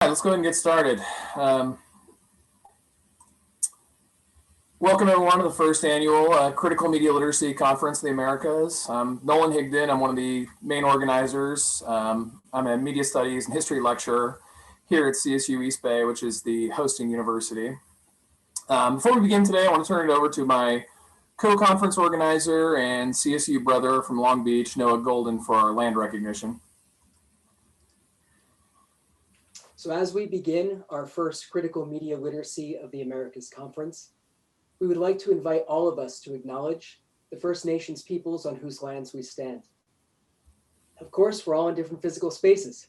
Let's go ahead and get started. Welcome everyone to the first annual Critical Media Literacy Conference of the Americas. I'm Nolan Higdon. I'm one of the main organizers. I'm a media studies and history lecturer here at CSU East Bay, which is the hosting university. Before we begin today, I want to turn it over to my co-conference organizer and CSU brother from Long Beach, Noah Golden, for our land recognition. So as we begin our first Critical Media Literacy of the Americas Conference, we would like to invite all of us to acknowledge the First Nations peoples on whose lands we stand. Of course, we're all in different physical spaces,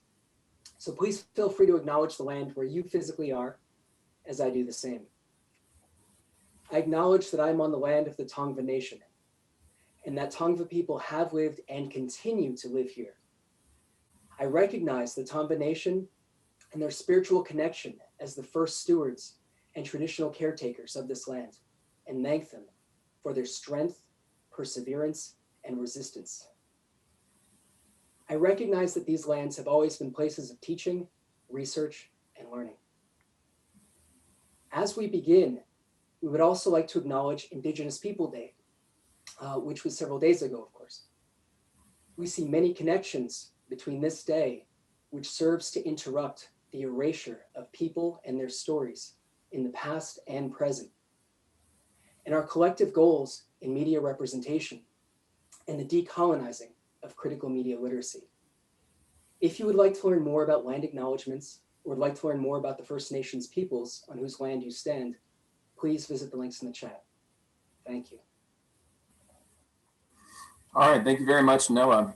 so please feel free to acknowledge the land where you physically are, as I do the same. I acknowledge that I'm on the land of the Tongva Nation, and that Tongva people have lived and continue to live here. I recognize the Tongva Nation and their spiritual connection as the first stewards and traditional caretakers of this land, and thank them for their strength, perseverance, and resistance. I recognize that these lands have always been places of teaching, research, and learning. As we begin, we would also like to acknowledge Indigenous People Day, which was several days ago, of course. We see many connections between this day, which serves to interrupt the erasure of people and their stories in the past and present, and our collective goals in media representation and the decolonizing of critical media literacy. If you would like to learn more about land acknowledgements or would like to learn more about the First Nations peoples on whose land you stand, please visit the links in the chat. Thank you. All right, thank you very much, Noah.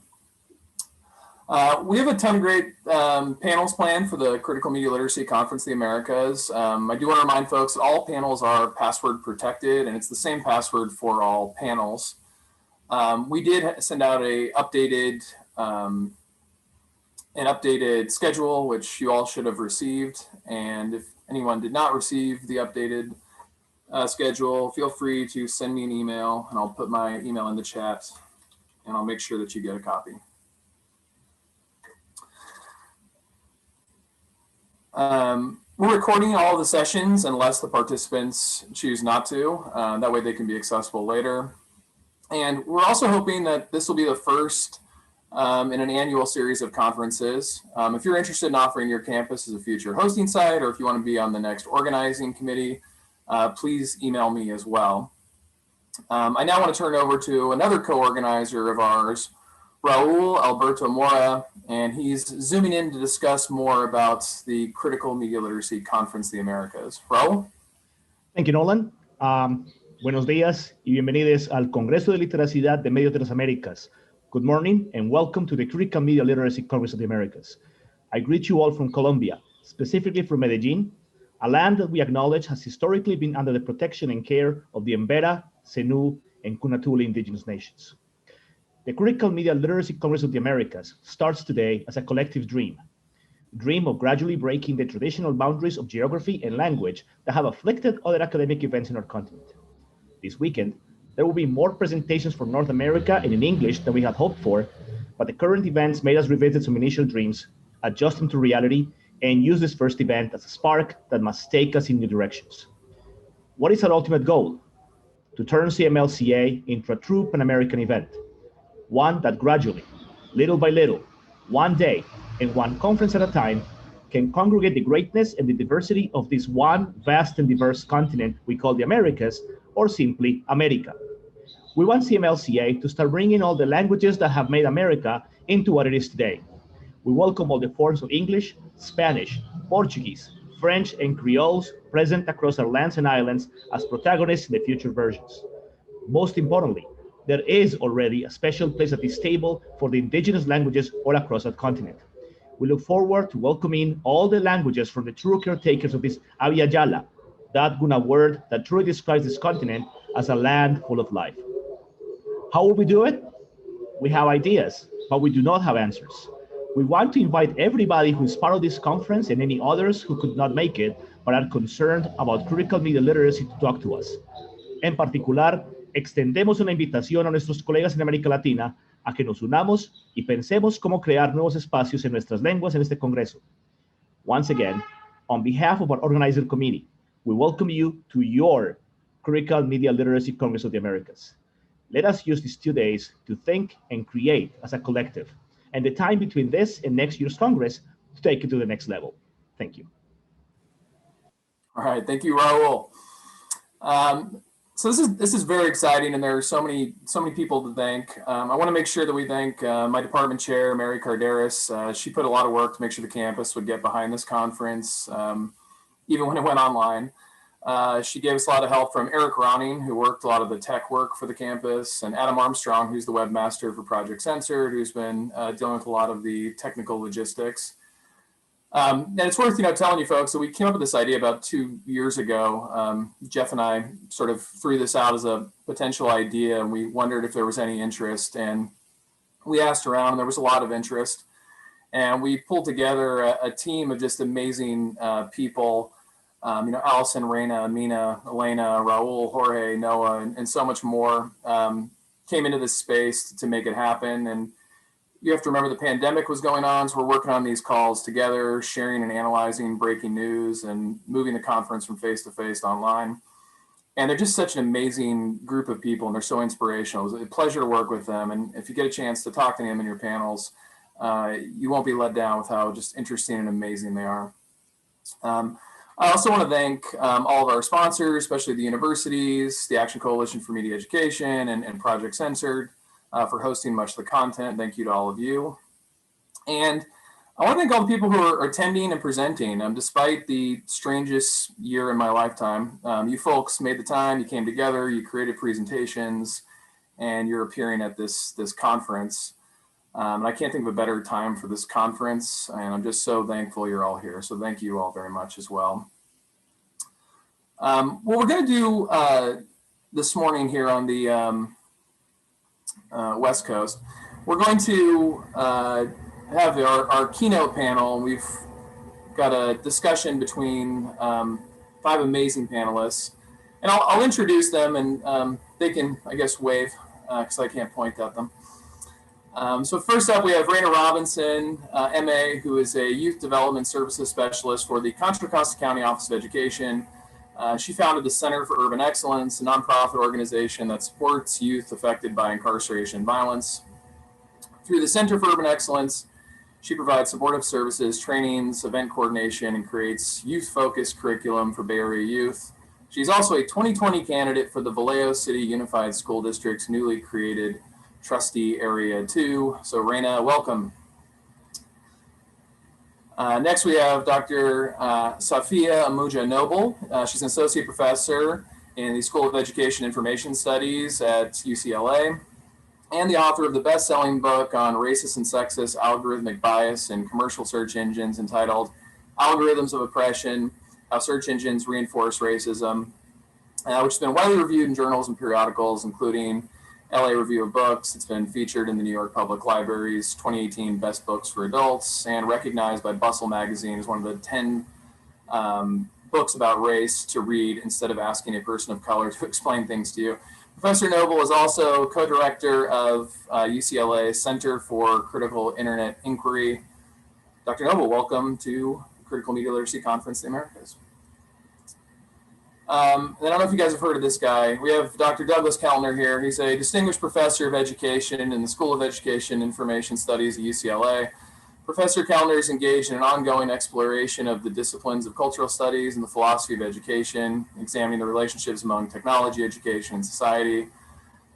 We have a ton of great panels planned for the Critical Media Literacy Conference of the Americas. I do want to remind folks that all panels are password protected, and it's the same password for all panels. We did send out an updated schedule, which you all should have received. And if anyone did not receive the updated schedule, feel free to send me an email, and I'll put my email in the chat, and I'll make sure that you get a copy. We're recording all the sessions unless the participants choose not to. That way they can be accessible later. And we're also hoping that this will be the first in an annual series of conferences. If you're interested in offering your campus as a future hosting site, or if you want to be on the next organizing committee, please email me as well. I now want to turn over to another co-organizer of ours, Raul Alberto Mora, and he's zooming in to discuss more about the Critical Media Literacy Conference of the Americas. Raul? Thank you, Nolan. Buenos días y bienvenidos al Congreso de Literacidad de Medios de las Américas. Good morning and welcome to the Critical Media Literacy Congress of the Americas. I greet you all from Colombia, specifically from Medellin, a land that we acknowledge has historically been under the protection and care of the Embera, Zenú, and Cunatuli indigenous nations. The Critical Media Literacy Congress of the Americas starts today as a collective dream of gradually breaking the traditional boundaries of geography and language that have afflicted other academic events in our continent. This weekend, there will be more presentations for North America and in English than we had hoped for, but the current events made us revisit some initial dreams, adjust them to reality, and use this first event as a spark that must take us in new directions. What is our ultimate goal? To turn CMLCA into a true Pan-American event. One that gradually, little by little, one day, and one conference at a time, can congregate the greatness and the diversity of this one vast and diverse continent we call the Americas, or simply America. We want CMLCA to start bringing all the languages that have made America into what it is today. We welcome all the forms of English, Spanish, Portuguese, French, and Creoles present across our lands and islands as protagonists in the future versions. Most importantly, there is already a special place at this table for the indigenous languages all across our continent. We look forward to welcoming all the languages from the true caretakers of this Abiyayala, that Guna word that truly describes this continent as a land full of life. How will we do it? We have ideas, but we do not have answers. We want to invite everybody who is part of this conference and any others who could not make it, but are concerned about critical media literacy to talk to us. En particular, extendemos una invitación a nuestros colegas en América Latina a que nos unamos y pensemos cómo crear nuevos espacios en nuestras lenguas en este Congreso. Once again, on behalf of our organizing committee, we welcome you to your Critical Media Literacy Congress of the Americas. Let us use these 2 days to think and create as a collective, and the time between this and next year's Congress to take it to the next level. Thank you. All right, thank you, Raul. So this is very exciting, and there are so many people to thank. I want to make sure that we thank my department chair, Mary Carderas. She put a lot of work to make sure the campus would get behind this conference, even when it went online. She gave us a lot of help from Eric Ronning, who worked a lot of the tech work for the campus, and Adam Armstrong, who's the webmaster for Project Censored, who's been dealing with a lot of the technical logistics. And it's worth, telling you folks that we came up with this idea about 2 years ago. Jeff and I sort of threw this out as a potential idea, and we wondered if there was any interest. And we asked around, and there was a lot of interest. And we pulled together a team of just amazing people. Allison, Reina, Amina, Elena, Raul, Jorge, Noah, and so much more came into this space to make it happen. And you have to remember the pandemic was going on, so we're working on these calls together, sharing and analyzing breaking news and moving the conference from face-to-face online. And they're just such an amazing group of people, and they're so inspirational. It was a pleasure to work with them. And if you get a chance to talk to them in your panels, you won't be let down with how just interesting and amazing they are. I also want to thank all of our sponsors, especially the universities, the Action Coalition for Media Education, and Project Censored, for hosting much of the content. Thank you to all of you. And I want to thank all the people who are attending and presenting. Despite the strangest year in my lifetime, you folks made the time, you came together, you created presentations, and you're appearing at this conference. And I can't think of a better time for this conference, and I'm just so thankful you're all here. So thank you all very much as well. What we're going to do this morning here on the West Coast, we're going to have our keynote panel. We've got a discussion between 5 amazing panelists, and I'll introduce them, and they can, I guess, wave because I can't point at them. So first up, we have Reina Robinson, MA, who is a Youth Development Services Specialist for the Contra Costa County Office of Education. She founded the Center for Urban Excellence, a nonprofit organization that supports youth affected by incarceration and violence. Through the Center for Urban Excellence, she provides supportive services, trainings, event coordination, and creates youth-focused curriculum for Bay Area youth. She's also a 2020 candidate for the Vallejo City Unified School District's newly created Trustee Area 2. So Reina, welcome. Next, we have Dr. Safiya Noble. She's an associate professor in the School of Education Information Studies at UCLA, and the author of the best-selling book on racist and sexist algorithmic bias in commercial search engines entitled Algorithms of Oppression, How Search Engines Reinforce Racism, which has been widely reviewed in journals and periodicals, including LA Review of Books. It's been featured in the New York Public Library's 2018 Best Books for Adults, and recognized by Bustle Magazine as one of the 10 books about race to read instead of asking a person of color to explain things to you. Professor Noble is also co-director of UCLA's Center for Critical Internet Inquiry. Dr. Noble, welcome to the Critical Media Literacy Conference in the Americas. And I don't know if you guys have heard of this guy. We have Dr. Douglas Kellner here. He's a distinguished professor of education in the School of Education Information Studies at UCLA. Professor Kellner is engaged in an ongoing exploration of the disciplines of cultural studies and the philosophy of education, examining the relationships among technology, education, and society.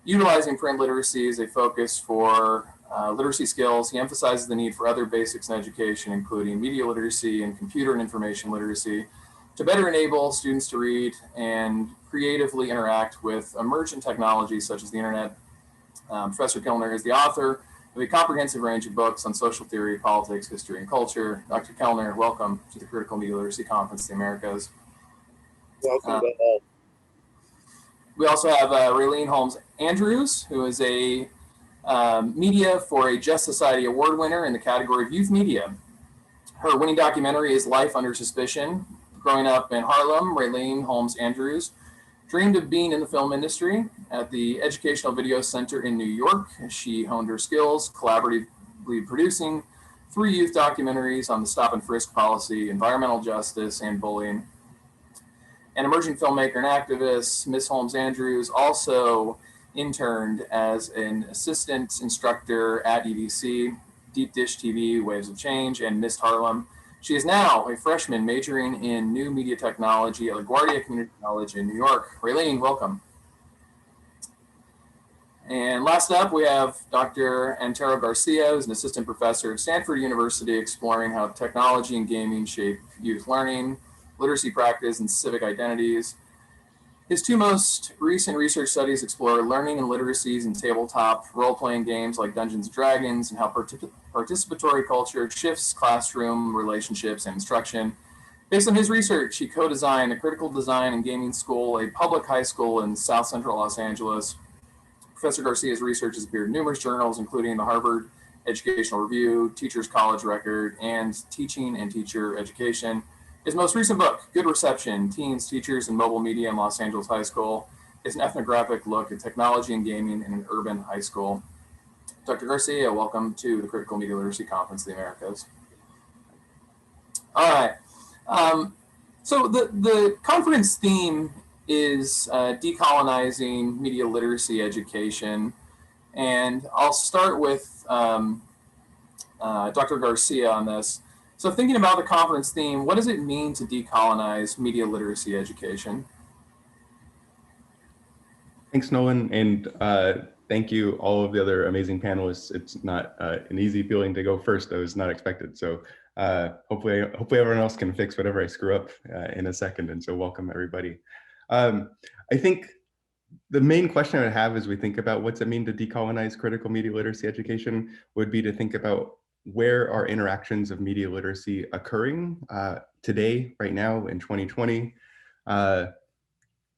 Utilizing print literacy as a focus for literacy skills, he emphasizes the need for other basics in education, including media literacy and computer and information literacy, to better enable students to read and creatively interact with emergent technologies such as the internet. Professor Kellner is the author of a comprehensive range of books on social theory, politics, history, and culture. Dr. Kellner, welcome to the Critical Media Literacy Conference of the Americas. Welcome to all. We also have Raelene Holmes Andrews, who is a Media for a Just Society Award winner in the category of youth media. Her winning documentary is Life Under Suspicion. Growing up in Harlem, Raelene Holmes Andrews dreamed of being in the film industry. At the Educational Video Center in New York, she honed her skills, collaboratively producing 3 youth documentaries on the stop and frisk policy, environmental justice, and bullying. An emerging filmmaker and activist, Ms. Holmes Andrews, also interned as an assistant instructor at EDC, Deep Dish TV, Waves of Change, and Missed Harlem. She is now a freshman majoring in new media technology at LaGuardia Community College in New York. Raelene, welcome. And last up, we have Dr. Antero Garcia, who's an assistant professor at Stanford University, exploring how technology and gaming shape youth learning, literacy practice, and civic identities. His 2 most recent research studies explore learning and literacies in tabletop role-playing games like Dungeons & Dragons and how participatory culture shifts classroom relationships and instruction. Based on his research, he co-designed a critical design and gaming school, a public high school in South Central Los Angeles. Professor Garcia's research has appeared in numerous journals, including the Harvard Educational Review, Teachers College Record, and Teaching and Teacher Education. His most recent book, Good Reception, Teens, Teachers, and Mobile Media in Los Angeles High School, is an ethnographic look at technology and gaming in an urban high school. Dr. Garcia, welcome to the Critical Media Literacy Conference of the Americas. All right. So the conference theme is decolonizing media literacy education. And I'll start with Dr. Garcia on this. So thinking about the conference theme, what does it mean to decolonize media literacy education? Thanks, Nolan, and thank you all of the other amazing panelists. It's not an easy feeling to go first. That was not expected. So hopefully everyone else can fix whatever I screw up in a second. And so welcome everybody. I think the main question I would have as we think about what's it mean to decolonize critical media literacy education would be to think about where are interactions of media literacy occurring today, right now in 2020.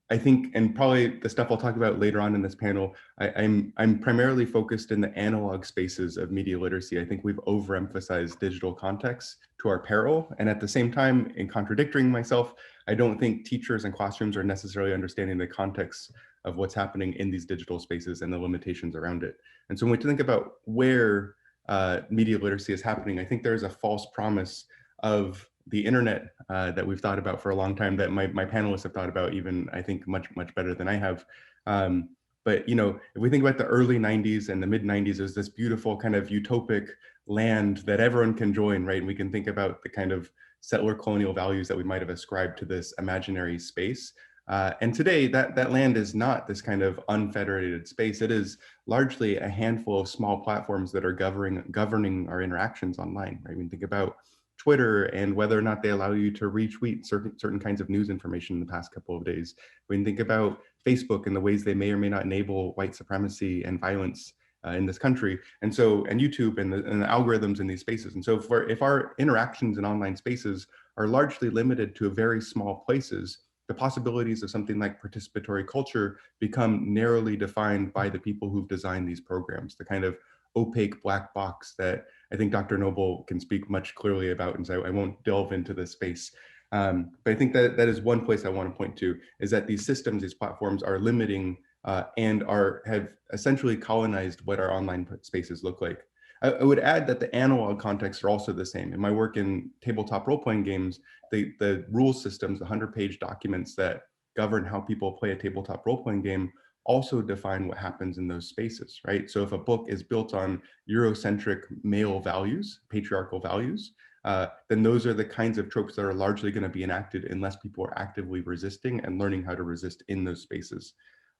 I think, and probably the stuff I'll talk about later on in this panel, I'm primarily focused in the analog spaces of media literacy. I think we've overemphasized digital context to our peril. And at the same time, in contradicting myself, I don't think teachers and classrooms are necessarily understanding the context of what's happening in these digital spaces and the limitations around it. And so when we think about where media literacy is happening, I think there's a false promise of the internet that we've thought about for a long time, that my panelists have thought about even, I think, much better than I have. But you know, if we think about the early 90s and the mid 90s, there's this beautiful kind of utopic land that everyone can join, right? And we can think about the kind of settler colonial values that we might have ascribed to this imaginary space. And today, that land is not this kind of unfederated space. It is largely a handful of small platforms that are governing our interactions online, right? We can think about Twitter and whether or not they allow you to retweet certain kinds of news information in the past couple of days. We can think about Facebook and the ways they may or may not enable white supremacy and violence in this country. And YouTube and the algorithms in these spaces. And so if our interactions in online spaces are largely limited to very small places, the possibilities of something like participatory culture become narrowly defined by the people who've designed these programs, the kind of opaque black box that I think Dr. Noble can speak much clearly about, and so I won't delve into this space. But I think that is one place I want to point to, is that these systems, these platforms are limiting and have essentially colonized what our online spaces look like. I would add that the analog contexts are also the same. In my work in tabletop role-playing games, the rule systems, the 100-page documents that govern how people play a tabletop role-playing game also define what happens in those spaces, right? So if a book is built on Eurocentric male values, patriarchal values, then those are the kinds of tropes that are largely going to be enacted unless people are actively resisting and learning how to resist in those spaces.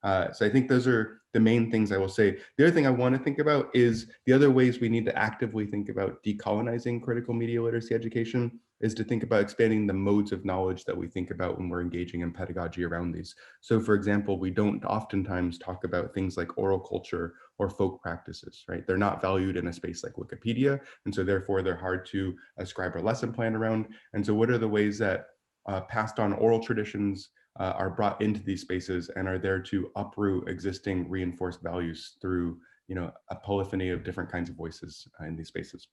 So I think those are the main things I will say. The other thing I want to think about is the other ways we need to actively think about decolonizing critical media literacy education is to think about expanding the modes of knowledge that we think about when we're engaging in pedagogy around these. So for example, we don't oftentimes talk about things like oral culture or folk practices, right? They're not valued in a space like Wikipedia, and so therefore they're hard to ascribe a lesson plan around. And so what are the ways that passed on oral traditions are brought into these spaces and are there to uproot existing reinforced values through, you know, a polyphony of different kinds of voices in these spaces.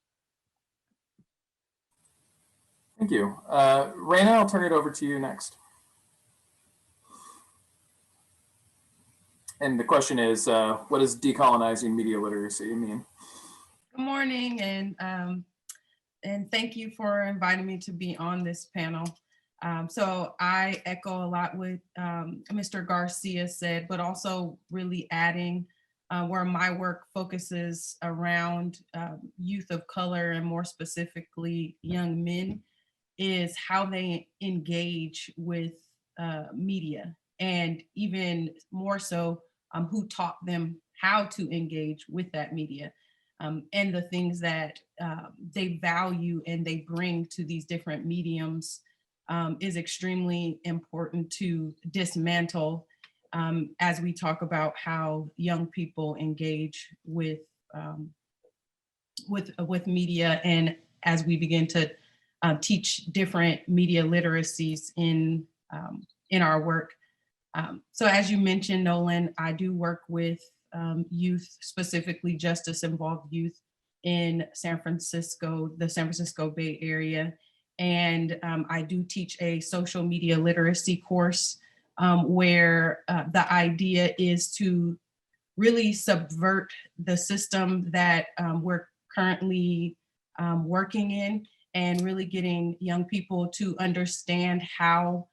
Thank you. Reina, I'll turn it over to you next. And the question is, what does decolonizing media literacy mean? Good morning, and and thank you for inviting me to be on this panel. So I echo a lot what Mr. Garcia said, but also really adding where my work focuses around youth of color, and more specifically young men, is how they engage with media, and even more so who taught them how to engage with that media, and the things that they value and they bring to these different mediums is extremely important to dismantle as we talk about how young people engage with media, and as we begin to teach different media literacies in our work. So as you mentioned, Nolan, I do work with youth, specifically justice-involved youth in San Francisco, the San Francisco Bay Area. And I do teach a social media literacy course where the idea is to really subvert the system that we're currently working in, and really getting young people to understand how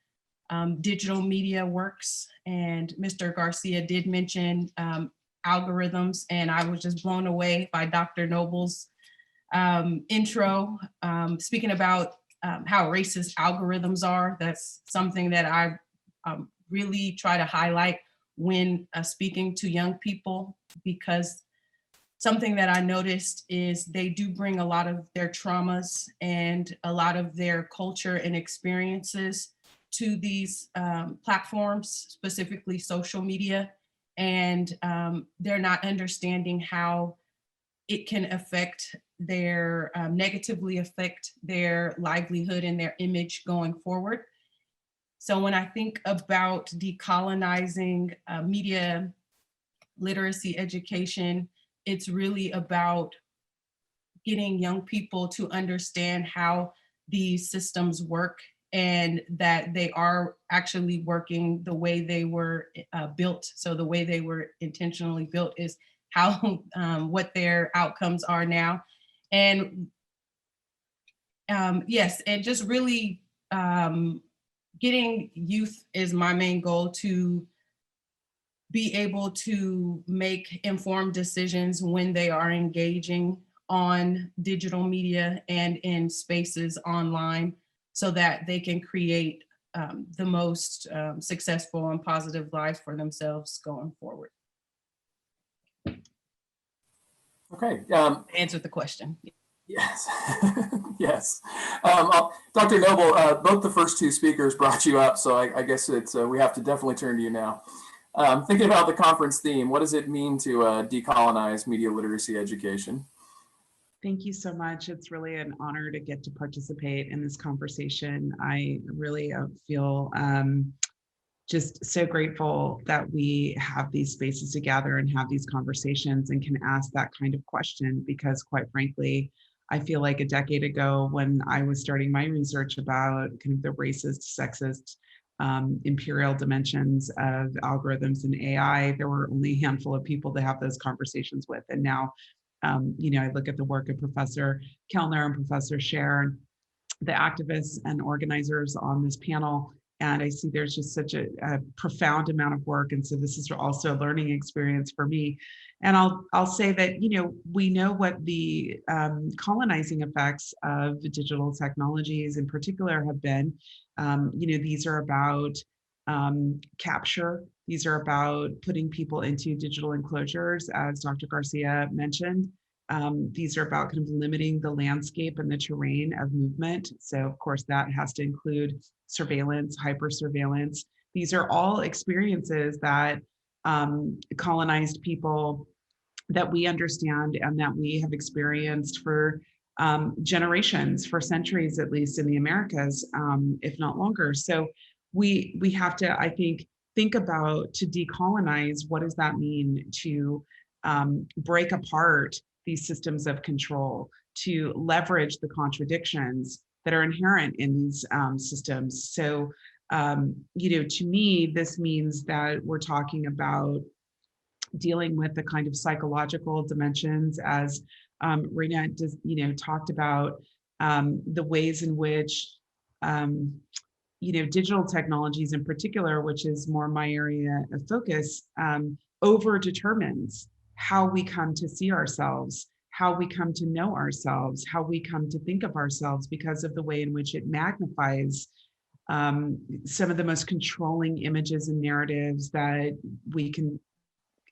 digital media works. And Mr. Garcia did mention algorithms, and I was just blown away by Dr. Noble's intro, speaking about how racist algorithms are. That's something that I really try to highlight when speaking to young people, because something that I noticed is they do bring a lot of their traumas and a lot of their culture and experiences to these platforms, specifically social media, and they're not understanding how it can affect their, negatively affect their livelihood and their image going forward. So when I think about decolonizing media literacy education, it's really about getting young people to understand how these systems work, and that they are actually working the way they were built. So the way they were intentionally built is how what their outcomes are now. And yes, and just really getting youth is my main goal, to be able to make informed decisions when they are engaging on digital media and in spaces online, so that they can create the most successful and positive life for themselves going forward. Okay. Answer the question. Yes. Yes. Dr. Noble, both the first two speakers brought you up, so I guess it's we have to definitely turn to you now. Thinking about the conference theme, what does it mean to decolonize media literacy education? Thank you so much. It's really an honor to get to participate in this conversation. I really feel just so grateful that we have these spaces to gather and have these conversations and can ask that kind of question, because quite frankly, I feel like a decade ago when I was starting my research about kind of the racist, sexist, imperial dimensions of algorithms and AI, there were only a handful of people to have those conversations with. And now, I look at the work of Professor Kellner and Professor Scher, the activists and organizers on this panel, and I see there's just such a profound amount of work. And so this is also a learning experience for me. And I'll say that, we know what the colonizing effects of the digital technologies in particular have been. These are about capture. These are about putting people into digital enclosures, as Dr. Garcia mentioned. These are about kind of limiting the landscape and the terrain of movement. So of course that has to include surveillance, hyper-surveillance. These are all experiences that colonized people that we understand and that we have experienced for generations, for centuries, at least in the Americas, if not longer. So we have to, I think about, to decolonize, what does that mean to break apart these systems of control, to leverage the contradictions that are inherent in these systems. So, to me, this means that we're talking about dealing with the kind of psychological dimensions, as Reina talked about, the ways in which digital technologies in particular, which is more my area of focus, over determines how we come to see ourselves, how we come to know ourselves, how we come to think of ourselves, because of the way in which it magnifies some of the most controlling images and narratives that we can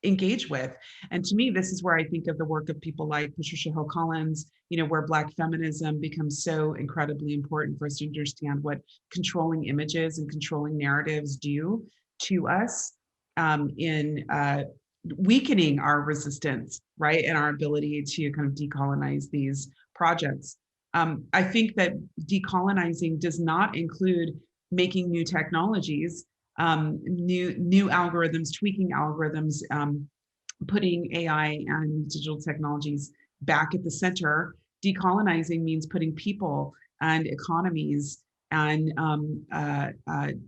engage with. And to me, this is where I think of the work of people like Patricia Hill Collins, where Black feminism becomes so incredibly important for us to understand what controlling images and controlling narratives do to us in weakening our resistance, right? And our ability to kind of decolonize these projects. I think that decolonizing does not include making new technologies, new algorithms, tweaking algorithms, putting AI and digital technologies back at the center. Decolonizing means putting people and economies and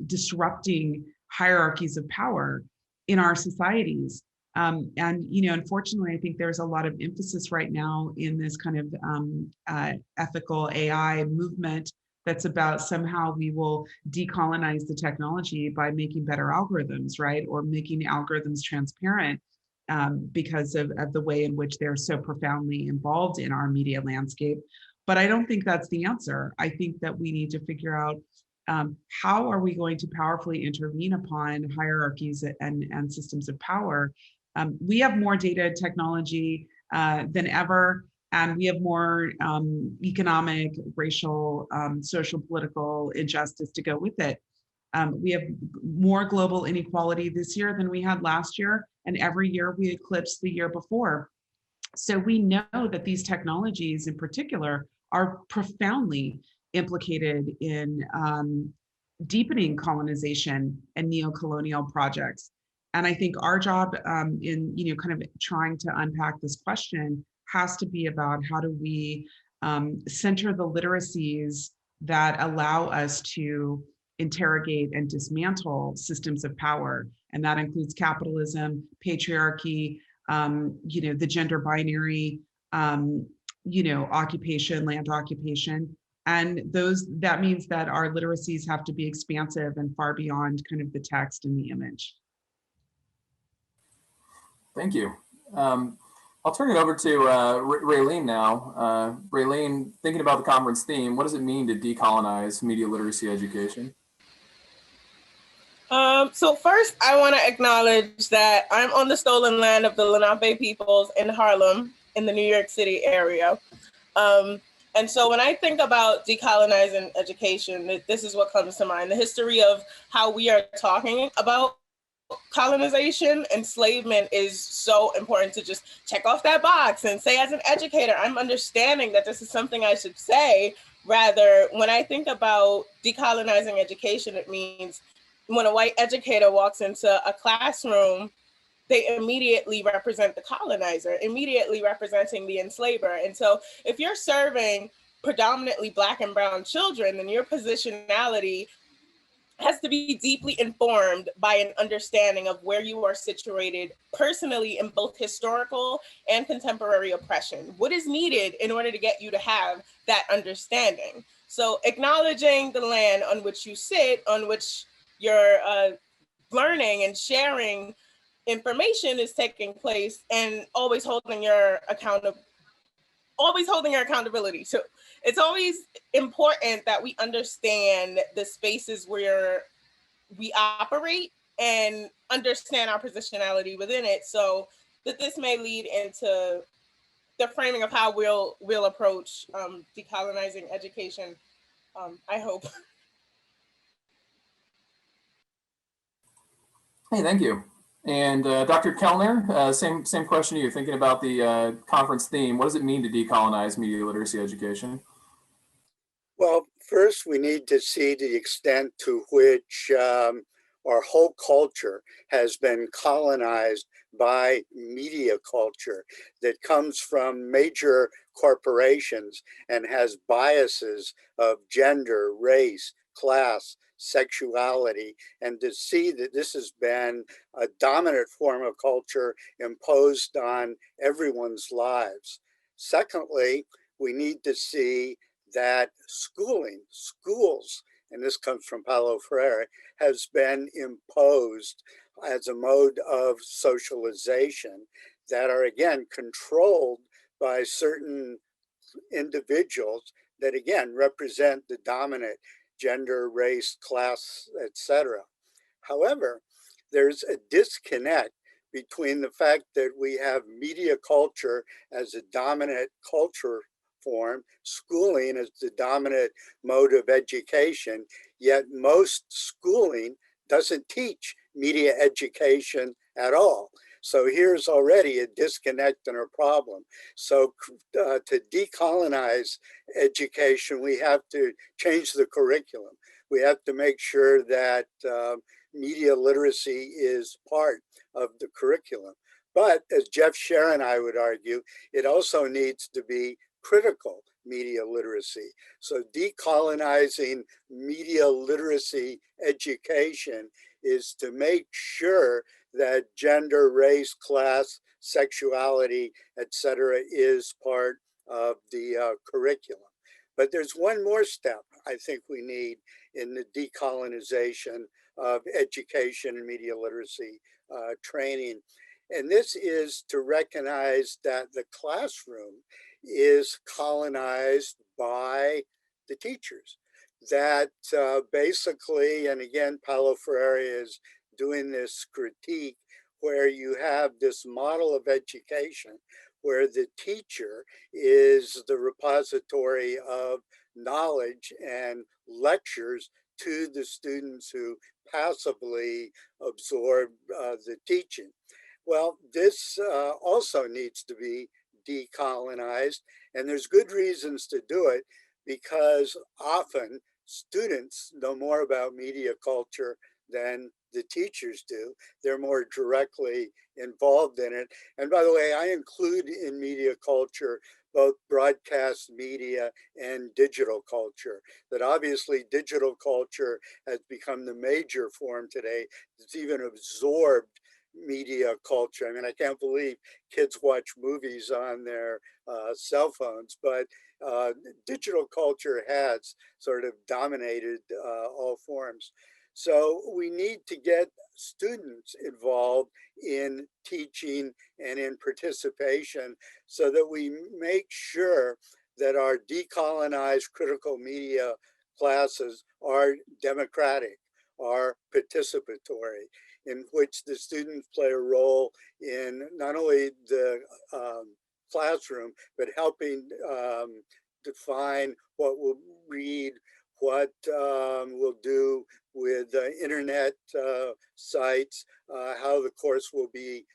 disrupting hierarchies of power in our societies. And unfortunately, I think there's a lot of emphasis right now in this kind of ethical AI movement that's about somehow we will decolonize the technology by making better algorithms, right? Or making algorithms transparent because of the way in which they're so profoundly involved in our media landscape. But I don't think that's the answer. I think that we need to figure out how are we going to powerfully intervene upon hierarchies and systems of power. We have more data technology than ever. And we have more economic, racial, social, political injustice to go with it. We have more global inequality this year than we had last year, and every year we eclipse the year before. So we know that these technologies in particular are profoundly implicated in deepening colonization and neo-colonial projects. And I think our job in kind of trying to unpack this question has to be about how do we center the literacies that allow us to interrogate and dismantle systems of power. And that includes capitalism, patriarchy, the gender binary, occupation, land occupation. And that means that our literacies have to be expansive and far beyond kind of the text and the image. Thank you. I'll turn it over to Raelene now. Raelene, thinking about the conference theme, what does it mean to decolonize media literacy education? So first, I want to acknowledge that I'm on the stolen land of the Lenape peoples in Harlem in the New York City area. And so when I think about decolonizing education, this is what comes to mind. The history of how we are talking about colonization, enslavement is so important to just check off that box and say, as an educator, I'm understanding that this is something I should say. Rather, when I think about decolonizing education, it means when a white educator walks into a classroom, they immediately represent the colonizer, immediately representing the enslaver. And so if you're serving predominantly Black and brown children, then your positionality has to be deeply informed by an understanding of where you are situated personally in both historical and contemporary oppression. What is needed in order to get you to have that understanding? So acknowledging the land on which you sit, on which your learning and sharing information is taking place, and always holding your accountability. So it's always important that we understand the spaces where we operate and understand our positionality within it, so that this may lead into the framing of how we'll approach decolonizing education, I hope. Hey, thank you. And Dr. Kellner, same question to you. Thinking about the conference theme, what does it mean to decolonize media literacy education? Well, first we need to see the extent to which our whole culture has been colonized by media culture that comes from major corporations and has biases of gender, race, class, sexuality, and to see that this has been a dominant form of culture imposed on everyone's lives. Secondly, we need to see that schools, and this comes from Paulo Freire, has been imposed as a mode of socialization that are, again, controlled by certain individuals that, again, represent the dominant gender, race, class, etc. However, there's a disconnect between the fact that we have media culture as a dominant culture form, schooling as the dominant mode of education, yet most schooling doesn't teach media education at all. So here's already a disconnect and a problem. So to decolonize education, we have to change the curriculum. We have to make sure that media literacy is part of the curriculum. But as Jeff Scher and I would argue, it also needs to be critical media literacy. So decolonizing media literacy education is to make sure that gender, race, class, sexuality, etc., is part of the curriculum. But there's one more step I think we need in the decolonization of education and media literacy training. And this is to recognize that the classroom is colonized by the teachers. That basically, and again, Paulo Freire is doing this critique where you have this model of education where the teacher is the repository of knowledge and lectures to the students who passively absorb the teaching. Well, this also needs to be decolonized, and there's good reasons to do it because often students know more about media culture than the teachers do. They're more directly involved in it. And by the way, I include in media culture both broadcast media and digital culture. That obviously digital culture has become the major form today. It's even absorbed media culture. I mean, I can't believe kids watch movies on their cell phones, but digital culture has sort of dominated all forms. So we need to get students involved in teaching and in participation so that we make sure that our decolonized critical media classes are democratic, are participatory, in which the students play a role in not only the classroom, but helping define what we'll read, what we'll do with internet sites, how the course will be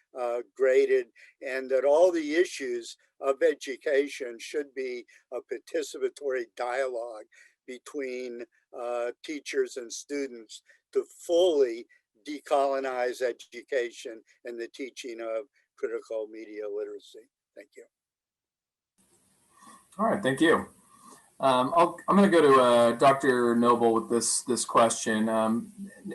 graded, and that all the issues of education should be a participatory dialogue between teachers and students to fully decolonize education and the teaching of critical media literacy. Thank you. All right, thank you. I'm going to go to Dr. Noble with this question.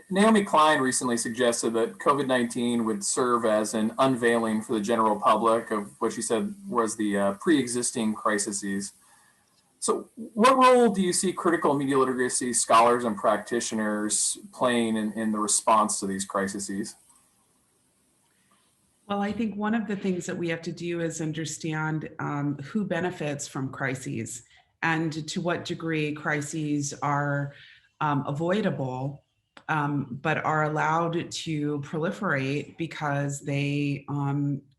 Naomi Klein recently suggested that COVID-19 would serve as an unveiling for the general public of what she said was the pre-existing crises. So what role do you see critical media literacy scholars and practitioners playing in the response to these crises? Well, I think one of the things that we have to do is understand who benefits from crises and to what degree crises are avoidable, but are allowed to proliferate because they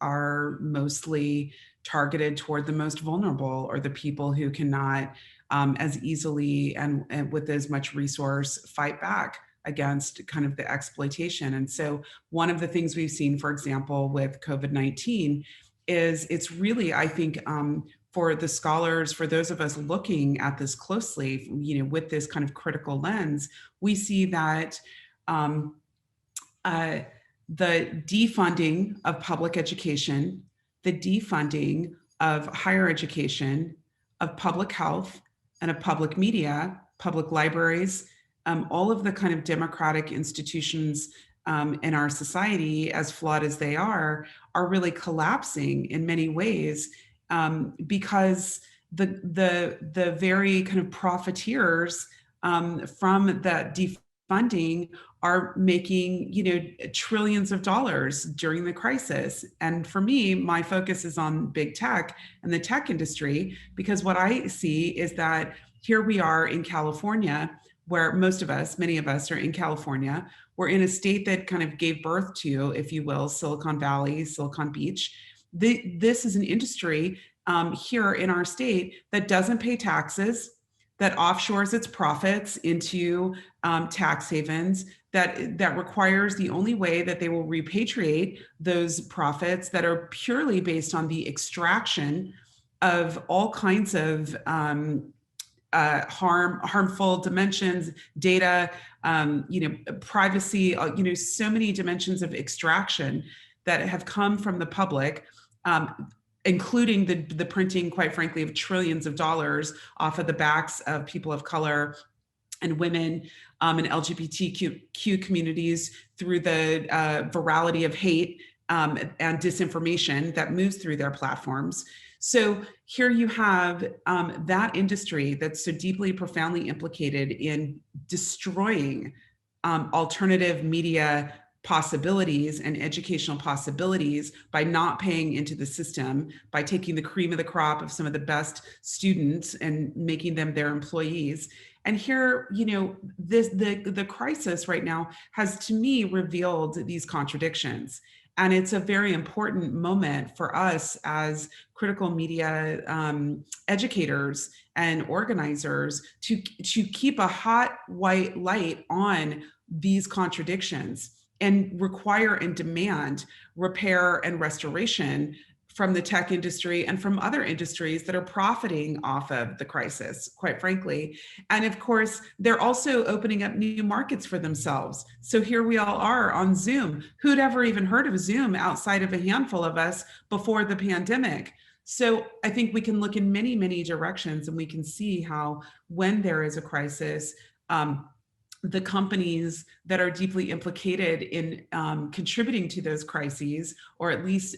are mostly targeted toward the most vulnerable or the people who cannot as easily and with as much resource fight back against kind of the exploitation. And so one of the things we've seen, for example, with COVID-19 is it's really, I think, for the scholars, for those of us looking at this closely, with this kind of critical lens, we see that the defunding of public education, the defunding of higher education, of public health, and of public media, public libraries, all of the kind of democratic institutions in our society, as flawed as they are really collapsing in many ways because the very kind of profiteers from that defunding are making, trillions of dollars during the crisis. And for me, my focus is on big tech and the tech industry, because what I see is that here we are in California, where many of us are in California. We're in a state that kind of gave birth to, if you will, Silicon Valley, Silicon Beach. This is an industry here in our state that doesn't pay taxes, that offshores its profits into tax havens, that requires the only way that they will repatriate those profits that are purely based on the extraction of all kinds of harmful dimensions, data, privacy, so many dimensions of extraction that have come from the public, including the printing, quite frankly, of trillions of dollars off of the backs of people of color and women and LGBTQ communities through the virality of hate and disinformation that moves through their platforms. So here you have that industry that's so deeply, profoundly implicated in destroying alternative media possibilities and educational possibilities by not paying into the system, by taking the cream of the crop of some of the best students and making them their employees. And here, the crisis right now has, to me, revealed these contradictions. And it's a very important moment for us as critical media educators and organizers to keep a hot white light on these contradictions and require and demand repair and restoration from the tech industry and from other industries that are profiting off of the crisis, quite frankly. And of course, they're also opening up new markets for themselves. So here we all are on Zoom. Who'd ever even heard of Zoom outside of a handful of us before the pandemic? So I think we can look in many, many directions, and we can see how when there is a crisis, the companies that are deeply implicated in contributing to those crises, or at least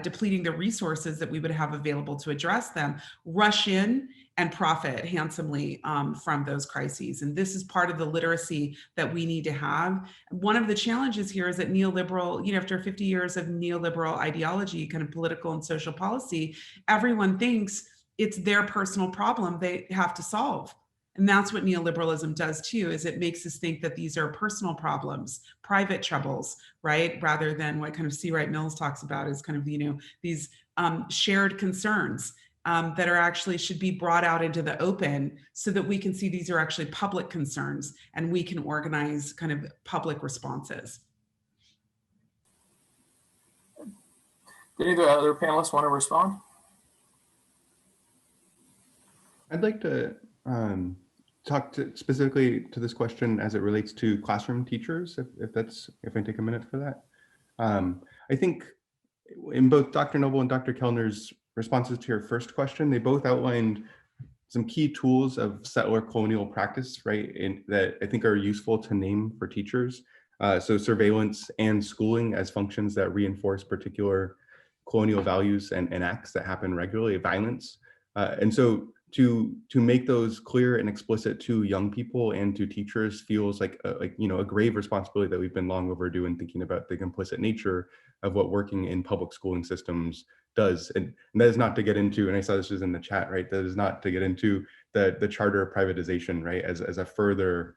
depleting the resources that we would have available to address them, rush in and profit handsomely from those crises. And this is part of the literacy that we need to have. One of the challenges here is that neoliberal, after 50 years of neoliberal ideology, kind of political and social policy, everyone thinks it's their personal problem they have to solve. And that's what neoliberalism does too, is it makes us think that these are personal problems, private troubles, right? Rather than what kind of C. Wright Mills talks about is kind of, these shared concerns that are actually should be brought out into the open so that we can see these are actually public concerns and we can organize kind of public responses. Did any of the other panelists want to respond? I'd like to talk specifically to this question as it relates to classroom teachers, if I take a minute for that. I think in both Dr. Noble and Dr. Kellner's responses to your first question, they both outlined some key tools of settler colonial practice, right, that I think are useful to name for teachers. So surveillance and schooling as functions that reinforce particular colonial values and acts that happen regularly, violence. And so to make those clear and explicit to young people and to teachers feels like a grave responsibility that we've been long overdue in thinking about the complicit nature of what working in public schooling systems does. And that is not to get into, and I saw this was in the chat, right? That is not to get into the charter of privatization, right? As a further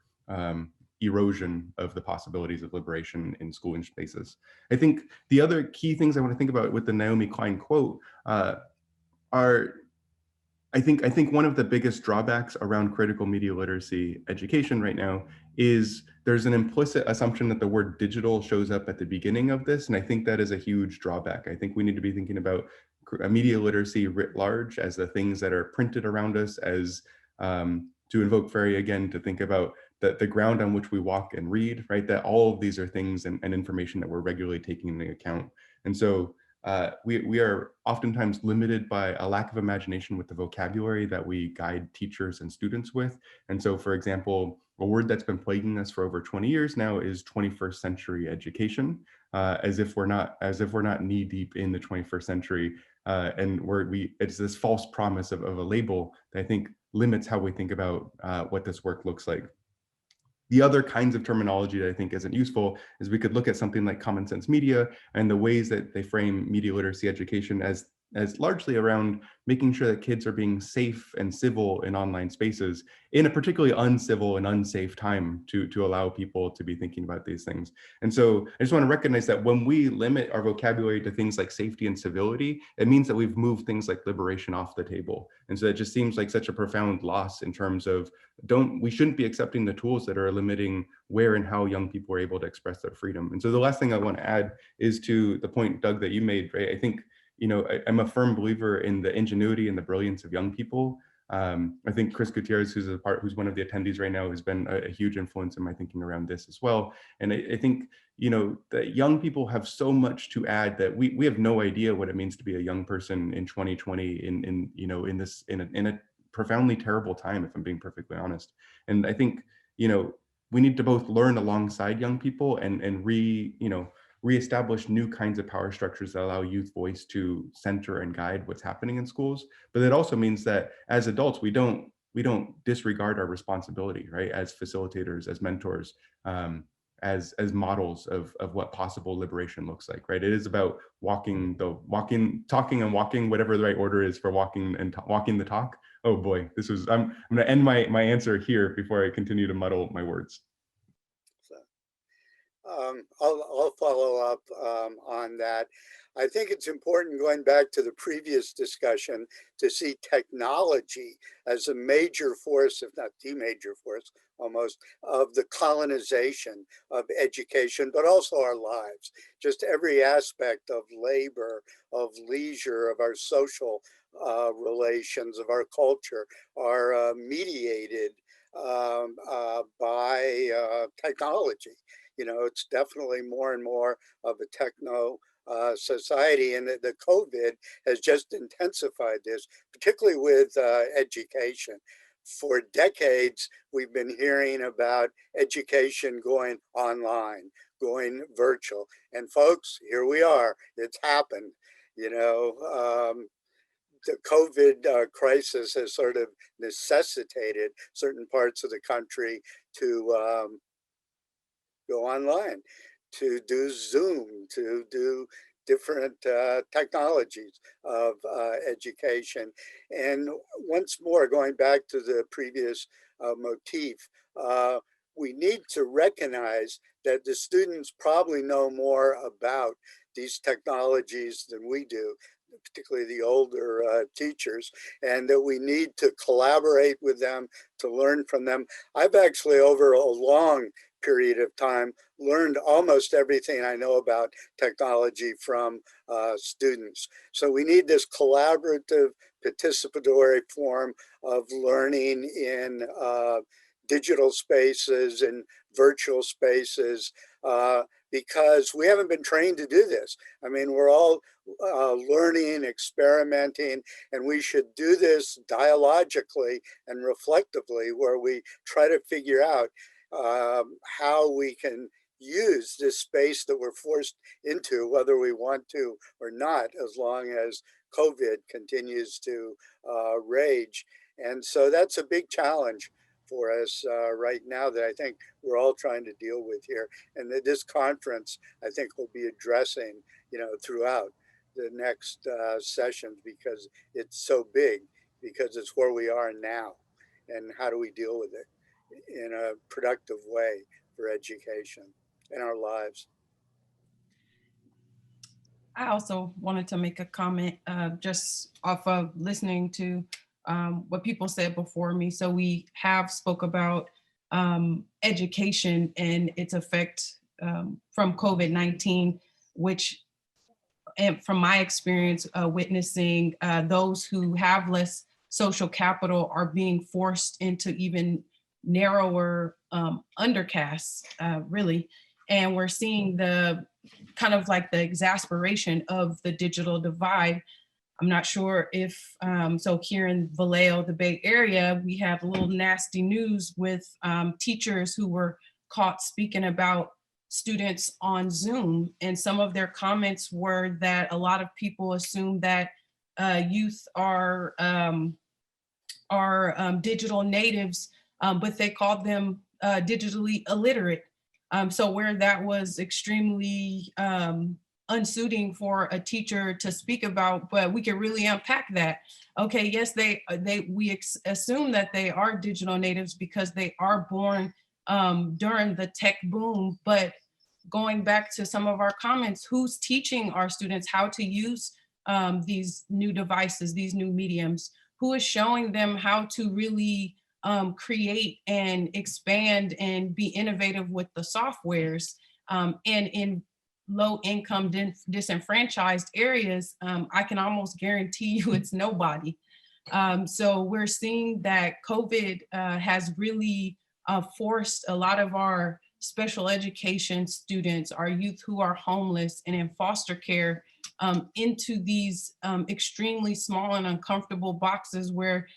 erosion of the possibilities of liberation in schooling spaces. I think the other key things I want to think about with the Naomi Klein quote are, I think one of the biggest drawbacks around critical media literacy education right now is there's an implicit assumption that the word digital shows up at the beginning of this. And I think that is a huge drawback. I think we need to be thinking about media literacy writ large as the things that are printed around us, as to invoke Ferry again, to think about the ground on which we walk and read, right? That all of these are things and information that we're regularly taking into account. And so we are oftentimes limited by a lack of imagination with the vocabulary that we guide teachers and students with. And so, for example, a word that's been plaguing us for over 20 years now is 21st century education, as if we're not knee deep in the 21st century. And it's this false promise of a label that I think limits how we think about what this work looks like. The other kinds of terminology that I think isn't useful is we could look at something like common sense media and the ways that they frame media literacy education as largely around making sure that kids are being safe and civil in online spaces in a particularly uncivil and unsafe time to allow people to be thinking about these things. And so I just want to recognize that when we limit our vocabulary to things like safety and civility, it means that we've moved things like liberation off the table. And so it just seems like such a profound loss in terms of we shouldn't be accepting the tools that are limiting where and how young people are able to express their freedom. And so the last thing I want to add is to the point, Doug, that you made, right? I think, I'm a firm believer in the ingenuity and the brilliance of young people. I think Chris Gutierrez, who's one of the attendees right now, has been a huge influence in my thinking around this as well. And I think, that young people have so much to add that we have no idea what it means to be a young person in 2020 in a profoundly terrible time, if I'm being perfectly honest. And I think, we need to both learn alongside young people and reestablish new kinds of power structures that allow youth voice to center and guide what's happening in schools. But it also means that as adults, we don't disregard our responsibility, right? As facilitators, as mentors, as models of what possible liberation looks like, right? It is about talking and walking, whatever the right order is for walking and walking the talk. Oh boy, I'm gonna end my answer here before I continue to muddle my words. I'll follow up on that. I think it's important, going back to the previous discussion, to see technology as a major force, if not the major force, almost, of the colonization of education, but also our lives. Just every aspect of labor, of leisure, of our social relations, of our culture are mediated by technology. It's definitely more and more of a techno society, and the COVID has just intensified this, particularly with education. For decades, we've been hearing about education going online, going virtual. And folks, here we are, it's happened. The COVID crisis has sort of necessitated certain parts of the country to go online, to do Zoom, to do different technologies of education. And once more, going back to the previous motif, we need to recognize that the students probably know more about these technologies than we do, particularly the older teachers, and that we need to collaborate with them, to learn from them. I've actually, over a long period of time, learned almost everything I know about technology from students. So we need this collaborative, participatory form of learning in digital spaces and virtual spaces, because we haven't been trained to do this. I mean, we're all learning, experimenting, and we should do this dialogically and reflectively, where we try to figure out how we can use this space that we're forced into, whether we want to or not, as long as COVID continues to rage. And so that's a big challenge for us right now that I think we're all trying to deal with here. And that this conference, I think, will be addressing, throughout the next sessions, because it's so big, because it's where we are now. And how do we deal with it in a productive way for education in our lives? I also wanted to make a comment just off of listening to what people said before me. So we have spoke about education and its effect from COVID-19, which, and from my experience witnessing those who have less social capital are being forced into even narrower undercasts, really. And we're seeing the kind of like the exasperation of the digital divide. I'm not sure if, so here in Vallejo, the Bay Area, we have a little nasty news with teachers who were caught speaking about students on Zoom. And some of their comments were that a lot of people assume that youth are digital natives, but they called them digitally illiterate. So where that was extremely unsuiting for a teacher to speak about, but we can really unpack that. Okay, yes, we assume that they are digital natives because they are born during the tech boom, but going back to some of our comments, who's teaching our students how to use these new devices, these new mediums? Who is showing them how to really create and expand and be innovative with the softwares? And in low income disenfranchised areas, I can almost guarantee you it's nobody. So we're seeing that COVID has really forced a lot of our special education students, our youth who are homeless and in foster care, into these extremely small and uncomfortable boxes where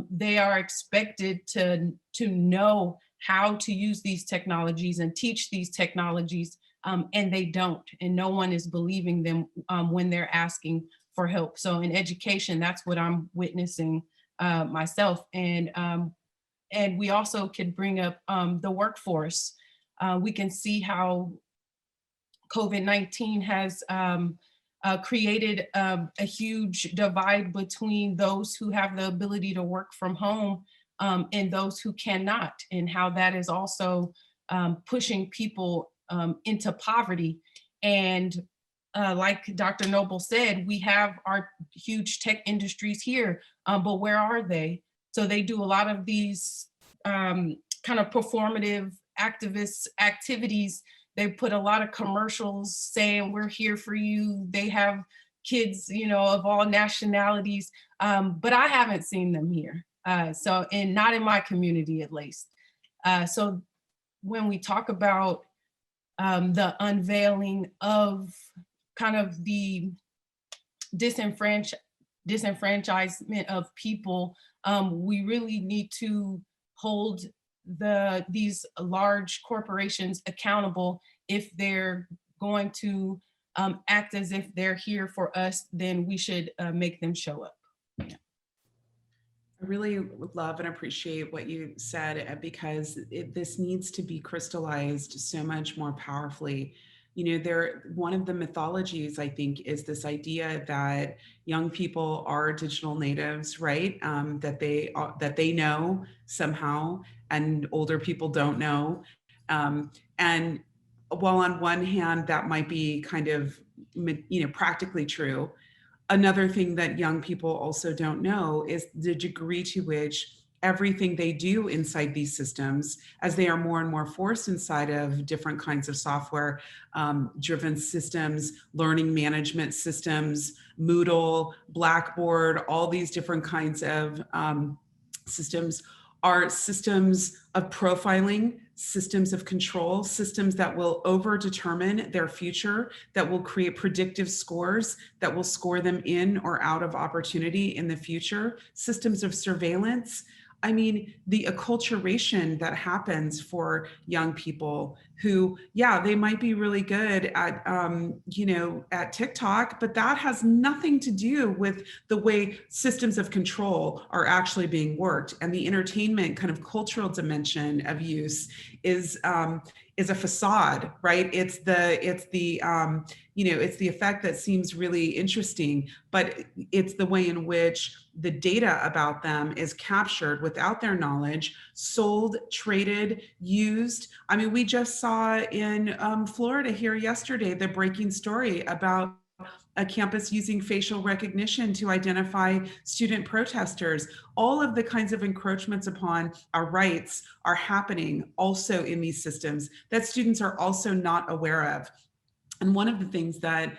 they are expected to know how to use these technologies and teach these technologies, and they don't, and no one is believing them when they're asking for help. So in education, that's what I'm witnessing myself. And we also could bring up the workforce. We can see how COVID-19 has created a huge divide between those who have the ability to work from home and those who cannot, and how that is also pushing people into poverty. And like Dr. Noble said, we have our huge tech industries here, but where are they? So they do a lot of these kind of performative activist activities. They put a lot of commercials saying we're here for you. They have kids, you know, of all nationalities, but I haven't seen them here. And not in my community, at least. So when we talk about the unveiling of kind of the disenfranchisement of people, we really need to hold these large corporations accountable. If they're going to act as if they're here for us, then we should make them show up. Yeah. I really love and appreciate what you said, because this needs to be crystallized so much more powerfully. You know, one of the mythologies, I think, is this idea that young people are digital natives, right? That they know somehow, and older people don't know. And while on one hand that might be kind of, you know, practically true, another thing that young people also don't know is the degree to which everything they do inside these systems, as they are more and more forced inside of different kinds of software driven systems, learning management systems, Moodle, Blackboard, all these different kinds of systems, are systems of profiling, systems of control, systems that will over-determine their future, that will create predictive scores, that will score them in or out of opportunity in the future, systems of surveillance. I mean, the acculturation that happens for young people who, yeah, they might be really good at, you know, at TikTok, but that has nothing to do with the way systems of control are actually being worked. And the entertainment kind of cultural dimension of use is a facade, right? It's the you know, it's the effect that seems really interesting, but it's the way in which the data about them is captured without their knowledge, sold, traded, used. I mean, we just saw in Florida here yesterday, the breaking story about a campus using facial recognition to identify student protesters. All of the kinds of encroachments upon our rights are happening also in these systems that students are also not aware of. And one of the things that,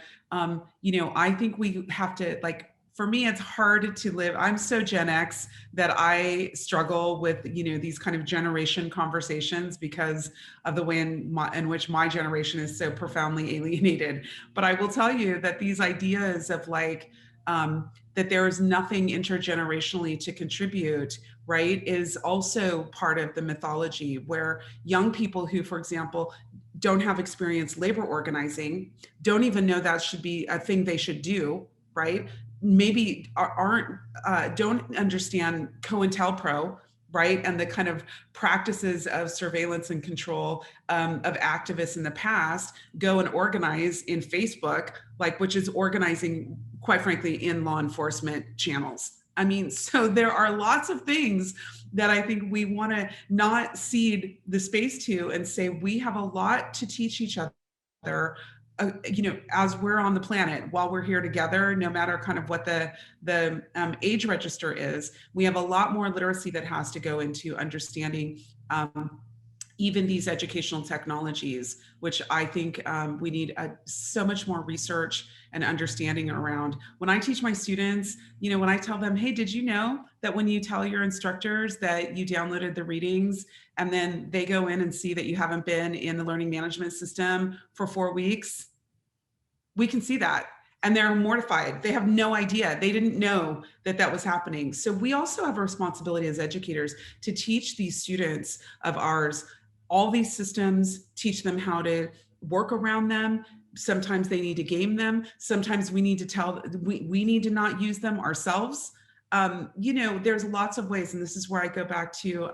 you know, I think we have to, like, for me, it's hard to live. I'm so Gen X that I struggle with, you know, these kind of generation conversations because of the way in which my generation is so profoundly alienated. But I will tell you that these ideas of like, that there is nothing intergenerationally to contribute, right, is also part of the mythology, where young people who, for example, don't have experience labor organizing, don't even know that should be a thing they should do, right? maybe don't understand COINTELPRO, right? And the kind of practices of surveillance and control of activists in the past, go and organize in Facebook, like, which is organizing, quite frankly, in law enforcement channels. I mean, so there are lots of things that I think we want to not cede the space to, and say we have a lot to teach each other. You know, as we're on the planet, while we're here together, no matter kind of what the age register is, we have a lot more literacy that has to go into understanding even these educational technologies, which I think we need so much more research and understanding around. When I teach my students, you know, when I tell them, hey, did you know that when you tell your instructors that you downloaded the readings and then they go in and see that you haven't been in the learning management system for 4 weeks, we can see that. And they're mortified. They have no idea. They didn't know that that was happening. So we also have a responsibility as educators to teach these students of ours all these systems, teach them how to work around them. Sometimes they need to game them. Sometimes we need to we need to not use them ourselves. You know, there's lots of ways, and this is where I go back to,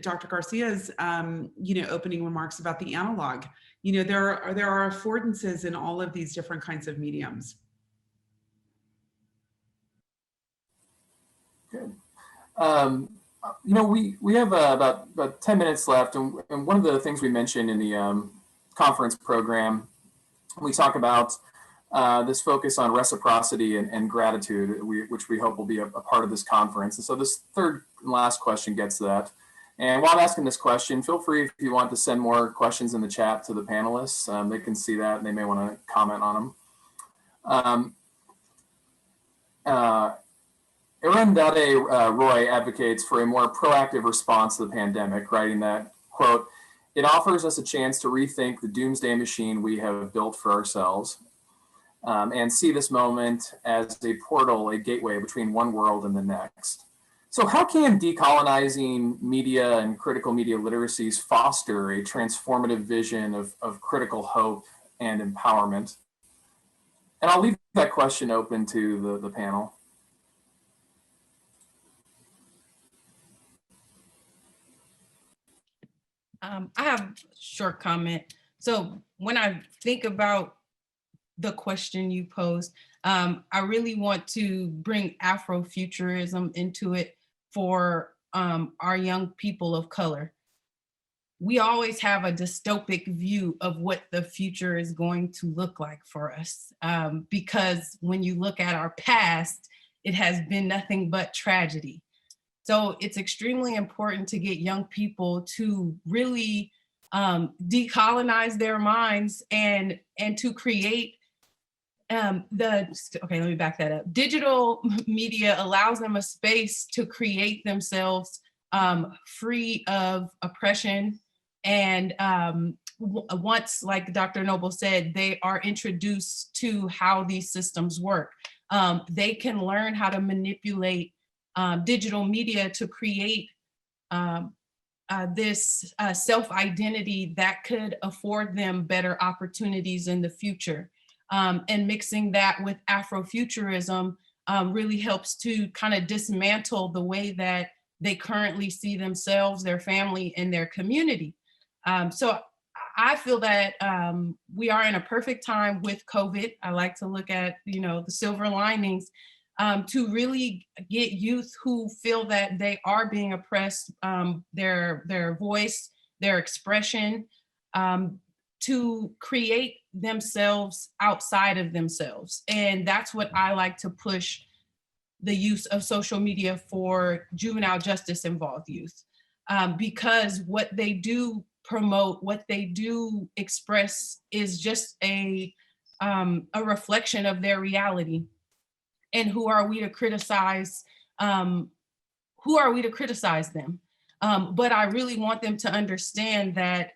Dr. Garcia's, opening remarks about the analog. You know, there are affordances in all of these different kinds of mediums. Good. You know, we have about 10 minutes left, and one of the things we mentioned in the conference program, we talk about this focus on reciprocity and gratitude, which we hope will be a part of this conference. And so this third and last question gets to that. And while I'm asking this question, feel free if you want to send more questions in the chat to the panelists. They can see that and they may want to comment on them. Arundhate Roy advocates for a more proactive response to the pandemic, writing that, quote, "It offers us a chance to rethink the doomsday machine we have built for ourselves and see this moment as a portal, a gateway between one world and the next." So how can decolonizing media and critical media literacies foster a transformative vision of critical hope and empowerment? And I'll leave that question open to the panel. I have a short comment. So when I think about the question you posed, I really want to bring Afrofuturism into it for our young people of color. We always have a dystopic view of what the future is going to look like for us, because when you look at our past, it has been nothing but tragedy. So it's extremely important to get young people to really decolonize their minds and to create okay, let me back that up. Digital media allows them a space to create themselves free of oppression. And once, like Dr. Noble said, they are introduced to how these systems work, they can learn how to manipulate digital media to create this self-identity that could afford them better opportunities in the future. And mixing that with Afrofuturism really helps to kind of dismantle the way that they currently see themselves, their family, and their community. So I feel that we are in a perfect time with COVID. I like to look at, the silver linings to really get youth who feel that they are being oppressed, their voice, their expression, to create themselves outside of themselves. And that's what I like to push the use of social media for juvenile justice involved youth, because what they do promote, what they do express is just a reflection of their reality. And who are we to criticize? Who are we to criticize them? But I really want them to understand that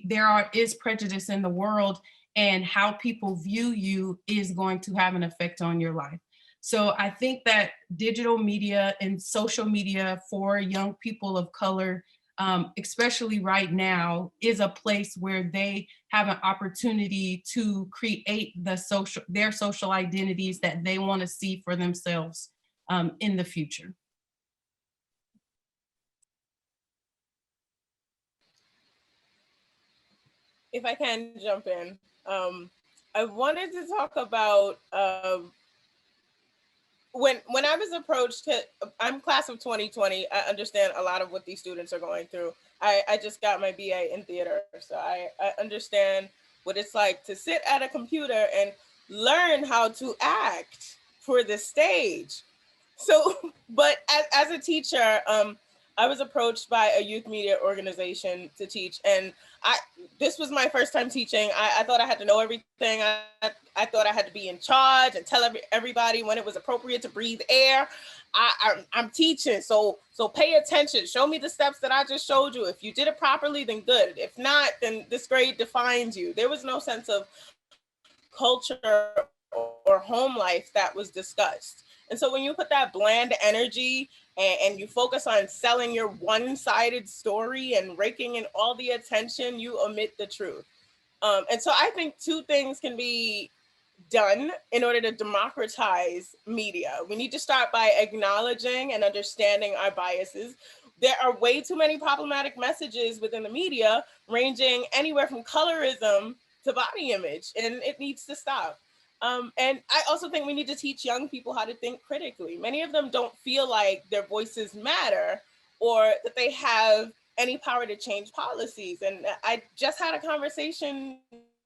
there is prejudice in the world, and how people view you is going to have an effect on your life. So I think that digital media and social media for young people of color especially right now, is a place where they have an opportunity to create their social identities that they want to see for themselves in the future. If I can jump in, I wanted to talk about when I was approached. I'm class of 2020. I understand a lot of what these students are going through. I just got my BA in theater, so I understand what it's like to sit at a computer and learn how to act for the stage. So, but as a teacher, I was approached by a youth media organization to teach, and this was my first time teaching. I thought I had to know everything. I thought I had to be in charge and tell everybody when it was appropriate to breathe air. I'm teaching, so pay attention. Show me the steps that I just showed you. If you did it properly, then good. If not, then this grade defines you. There was no sense of culture or home life that was discussed. And so when you put that bland energy and you focus on selling your one-sided story and raking in all the attention, you omit the truth. And so I think two things can be done in order to democratize media. We need to start by acknowledging and understanding our biases. There are way too many problematic messages within the media, ranging anywhere from colorism to body image, and it needs to stop. And I also think we need to teach young people how to think critically. Many of them don't feel like their voices matter or that they have any power to change policies. And I just had a conversation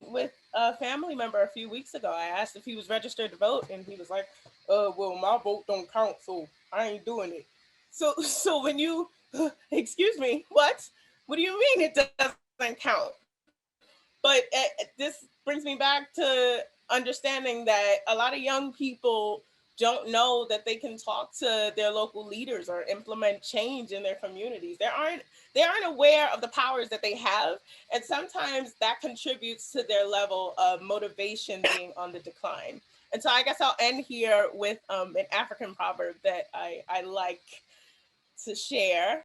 with a family member a few weeks ago. I asked if he was registered to vote, and he was like, well, my vote don't count, so I ain't doing it. So when you, excuse me, what do you mean it doesn't count? But this brings me back to understanding that a lot of young people don't know that they can talk to their local leaders or implement change in their communities. They aren't aware of the powers that they have, and sometimes that contributes to their level of motivation being on the decline. And so I guess I'll end here with an African proverb that I like to share.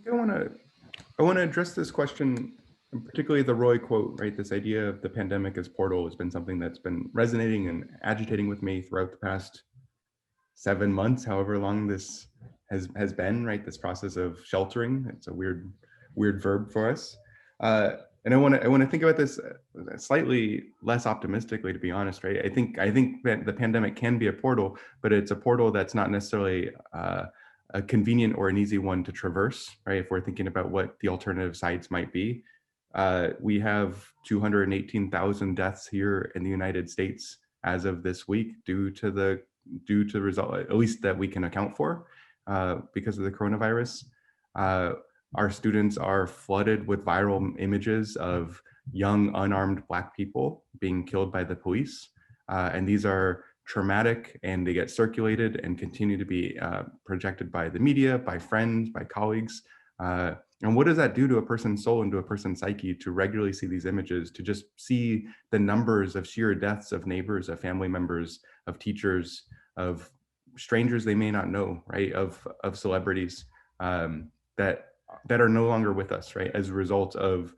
I want to address this question, and particularly the Roy quote, right? This idea of the pandemic as portal has been something that's been resonating and agitating with me throughout the past 7 months, however long this has been, right? This process of sheltering. It's a weird verb for us. And I want to think about this slightly less optimistically, to be honest, right? I think that the pandemic can be a portal, but it's a portal that's not necessarily a convenient or an easy one to traverse, right? If we're thinking about what the alternative sites might be. We have 218,000 deaths here in the United States as of this week due to the result, at least that we can account for, because of the coronavirus. Our students are flooded with viral images of young unarmed Black people being killed by the police. And these are traumatic, and they get circulated and continue to be projected by the media, by friends, by colleagues. And what does that do to a person's soul and to a person's psyche to regularly see these images, to just see the numbers of sheer deaths of neighbors, of family members, of teachers, of strangers they may not know, right? Of celebrities that are no longer with us, right? As a result of,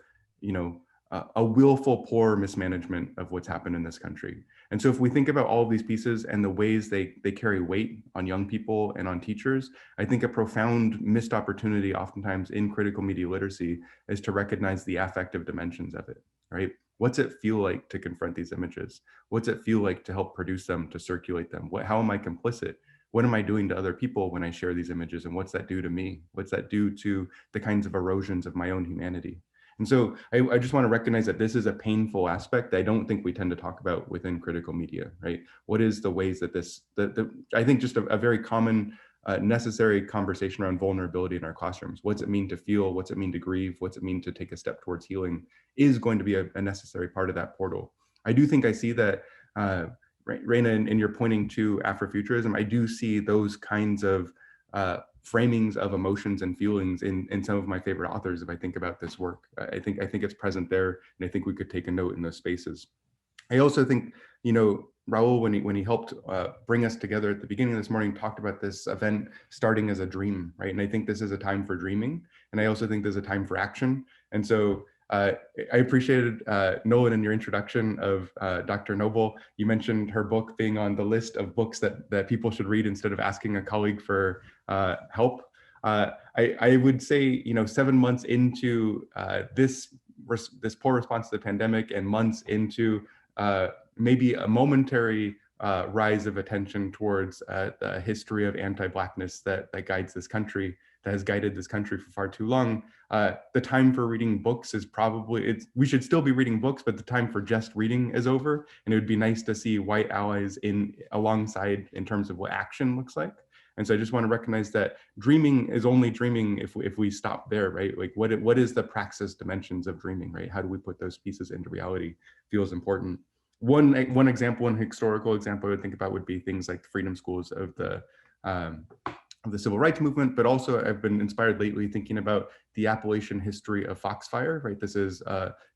a willful poor mismanagement of what's happened in this country. And so if we think about all of these pieces and the ways they carry weight on young people and on teachers, I think a profound missed opportunity oftentimes in critical media literacy is to recognize the affective dimensions of it, right? What's it feel like to confront these images? What's it feel like to help produce them, to circulate them? How am I complicit? What am I doing to other people when I share these images? And what's that do to me? What's that do to the kinds of erosions of my own humanity? And so I just want to recognize that this is a painful aspect that I don't think we tend to talk about within critical media, right? What is the ways that I think just a very common necessary conversation around vulnerability in our classrooms. What's it mean to feel? What's it mean to grieve? What's it mean to take a step towards healing is going to be a necessary part of that portal. I do think I see that, Reina, and you're pointing to Afrofuturism, I do see those kinds of framings of emotions and feelings in some of my favorite authors. If I think about this work, I think it's present there, and I think we could take a note in those spaces. I also think, Raul, when he helped bring us together at the beginning of this morning, talked about this event starting as a dream, right? And I think this is a time for dreaming. And I also think there's a time for action. And so I appreciated, Nolan, in your introduction of Dr. Noble. You mentioned her book being on the list of books that people should read instead of asking a colleague for help. I would say, 7 months into this poor response to the pandemic, and months into maybe a momentary rise of attention towards the history of anti-Blackness that guides this country, that has guided this country for far too long. The time for reading books is probably, we should still be reading books, but the time for just reading is over. And it would be nice to see white allies alongside in terms of what action looks like. And so I just want to recognize that dreaming is only dreaming if we stop there, right? Like what is the praxis dimensions of dreaming, right? How do we put those pieces into reality feels important. One example, one historical example I would think about would be things like the freedom schools of the civil rights movement, but also I've been inspired lately thinking about the Appalachian history of Foxfire, right? This is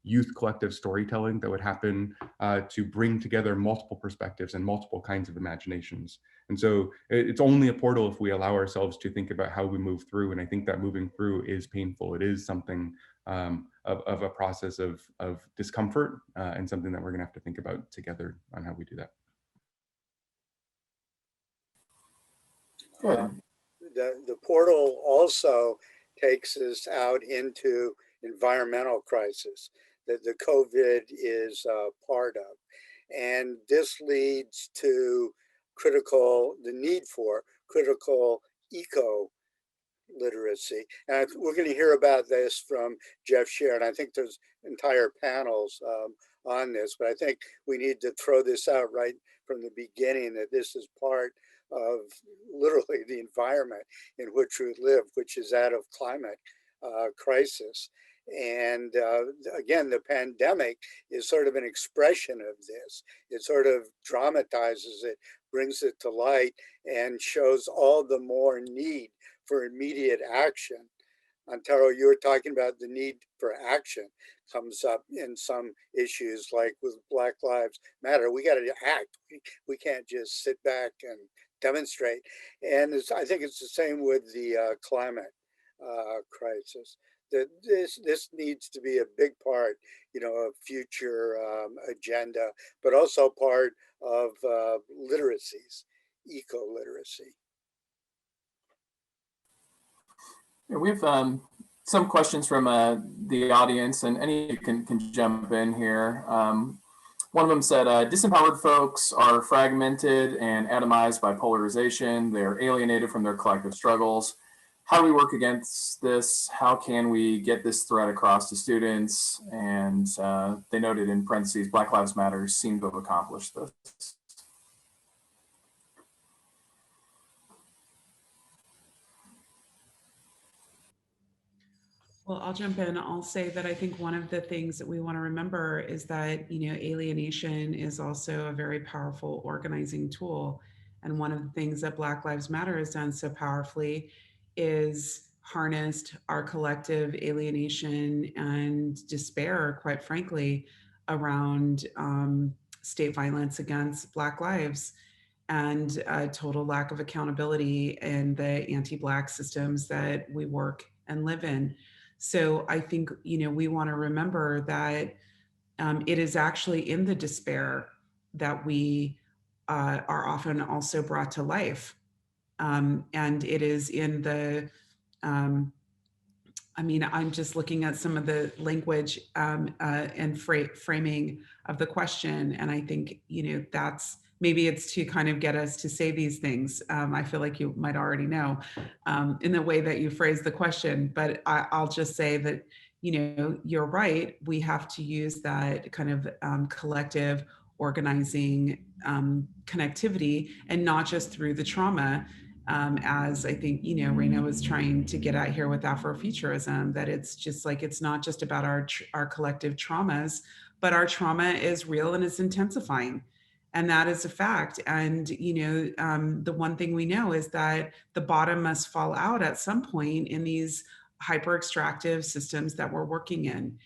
youth collective storytelling that would happen to bring together multiple perspectives and multiple kinds of imaginations. And so it's only a portal if we allow ourselves to think about how we move through. And I think that moving through is painful. It is something of a process of discomfort and something that we're gonna have to think about together on how we do that. Good. The portal also takes us out into environmental crisis that the COVID is part of. And this leads to the need for critical eco literacy. And we're going to hear about this from Jeff Scher, and I think there's entire panels on this, but I think we need to throw this out right from the beginning, that this is part of literally the environment in which we live, which is that of climate crisis. And again, the pandemic is sort of an expression of this. It sort of dramatizes it, brings it to light, and shows all the more need for immediate action. Antero, you were talking about the need for action comes up in some issues, like with Black Lives Matter. We got to act. We can't just sit back and demonstrate. And I think it's the same with the climate crisis. That this needs to be a big part, of future agenda, but also part of literacies, eco-literacy. We have some questions from the audience, and any of you can jump in here. One of them said, disempowered folks are fragmented and atomized by polarization. They're alienated from their collective struggles. How do we work against this? How can we get this threat across to students? And they noted in parentheses, Black Lives Matter seem to have accomplished this. Well, I'll jump in. I'll say that I think one of the things that we want to remember is that, alienation is also a very powerful organizing tool. And one of the things that Black Lives Matter has done so powerfully is harnessed our collective alienation and despair, quite frankly, around state violence against Black lives and a total lack of accountability in the anti-Black systems that we work and live in. So I think, we want to remember that it is actually in the despair that we are often also brought to life. And it is in the, I'm just looking at some of the language and framing of the question. And I think, maybe it's to kind of get us to say these things. I feel like you might already know in the way that you phrase the question, but I'll just say that, you're right. We have to use that kind of collective organizing connectivity, and not just through the trauma, as I think, Reina was trying to get at here with Afrofuturism, that it's just like, it's not just about our collective traumas, but our trauma is real and it's intensifying. And that is a fact. And, the one thing we know is that the bottom must fall out at some point in these hyper extractive systems that we're working in.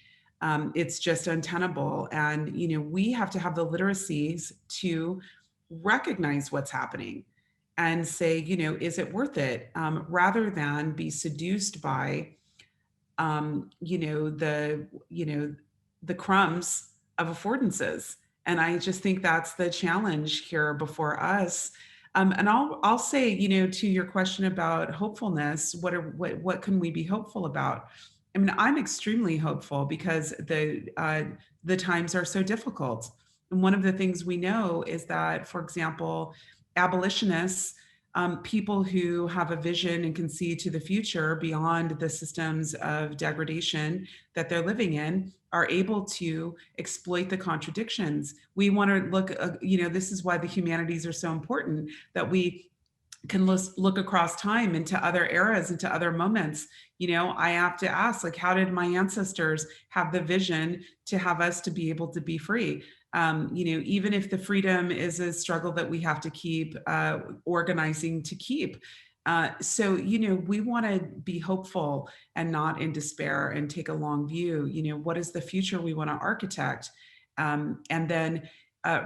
It's just untenable. And, we have to have the literacies to recognize what's happening and say, is it worth it? Rather than be seduced by, the crumbs of affordances. And I just think that's the challenge here before us. And I'll say, to your question about hopefulness, what can we be hopeful about? I mean, I'm extremely hopeful because the times are so difficult. And one of the things we know is that, for example, abolitionists, people who have a vision and can see to the future beyond the systems of degradation that they're living in, are able to exploit the contradictions. We want to look, this is why the humanities are so important, that we can look across time into other eras, into other moments. I have to ask, like, how did my ancestors have the vision to have us to be able to be free? Even if the freedom is a struggle that we have to keep organizing to keep. So, we want to be hopeful and not in despair and take a long view. What is the future we want to architect? And then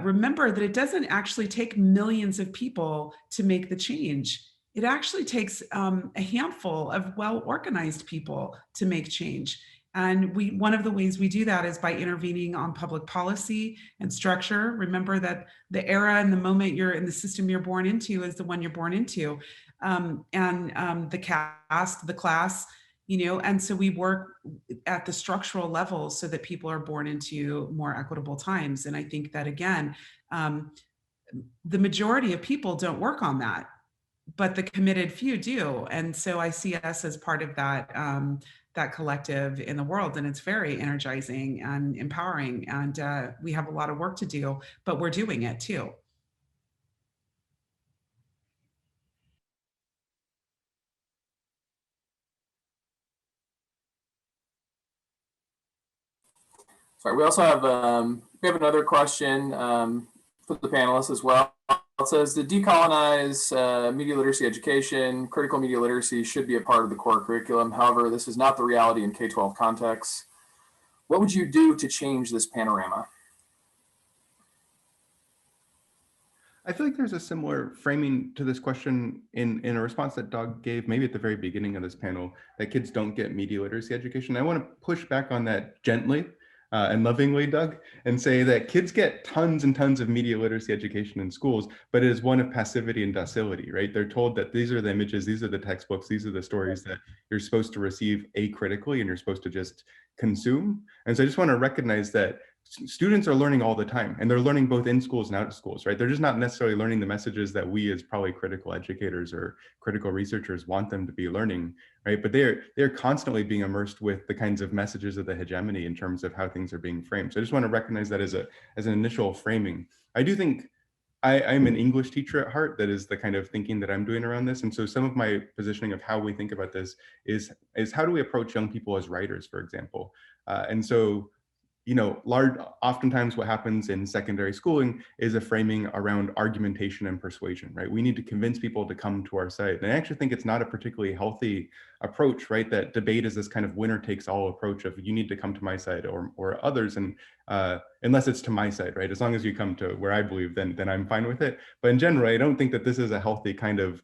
remember that it doesn't actually take millions of people to make the change. It actually takes a handful of well-organized people to make change. And one of the ways we do that is by intervening on public policy and structure. Remember that the era and the moment you're in, the system you're born into is the one you're born into. The caste, the class, and so we work at the structural level so that people are born into more equitable times. And I think that, again, the majority of people don't work on that, but the committed few do. And so I see us as part of that, that collective in the world. And it's very energizing and empowering. And we have a lot of work to do, but we're doing it too. Sorry, we also have another question for the panelists as well. It says, to decolonize media literacy education, critical media literacy should be a part of the core curriculum. However, this is not the reality in K-12 contexts. What would you do to change this panorama? I feel like there's a similar framing to this question in a response that Doug gave maybe at the very beginning of this panel, that kids don't get media literacy education. I want to push back on that gently and lovingly, Doug, and say that kids get tons and tons of media literacy education in schools, but it is one of passivity and docility, right? They're told that these are the images, these are the textbooks, these are the stories that you're supposed to receive acritically and you're supposed to just consume. And so I just want to recognize that students are learning all the time, and they're learning both in schools and out of schools, right? They're just not necessarily learning the messages that we as probably critical educators or critical researchers want them to be learning, right? But they're constantly being immersed with the kinds of messages of the hegemony in terms of how things are being framed. So I just want to recognize that as an initial framing. I do think I'm an English teacher at heart. That is the kind of thinking that I'm doing around this. And so some of my positioning of how we think about this is how do we approach young people as writers, for example? And so oftentimes what happens in secondary schooling is a framing around argumentation and persuasion, right? We need to convince people to come to our side. And I actually think it's not a particularly healthy approach, right? That debate is this kind of winner takes all approach of you need to come to my side or others. And unless it's to my side, right? As long as you come to where I believe, then I'm fine with it. But in general, I don't think that this is a healthy kind of,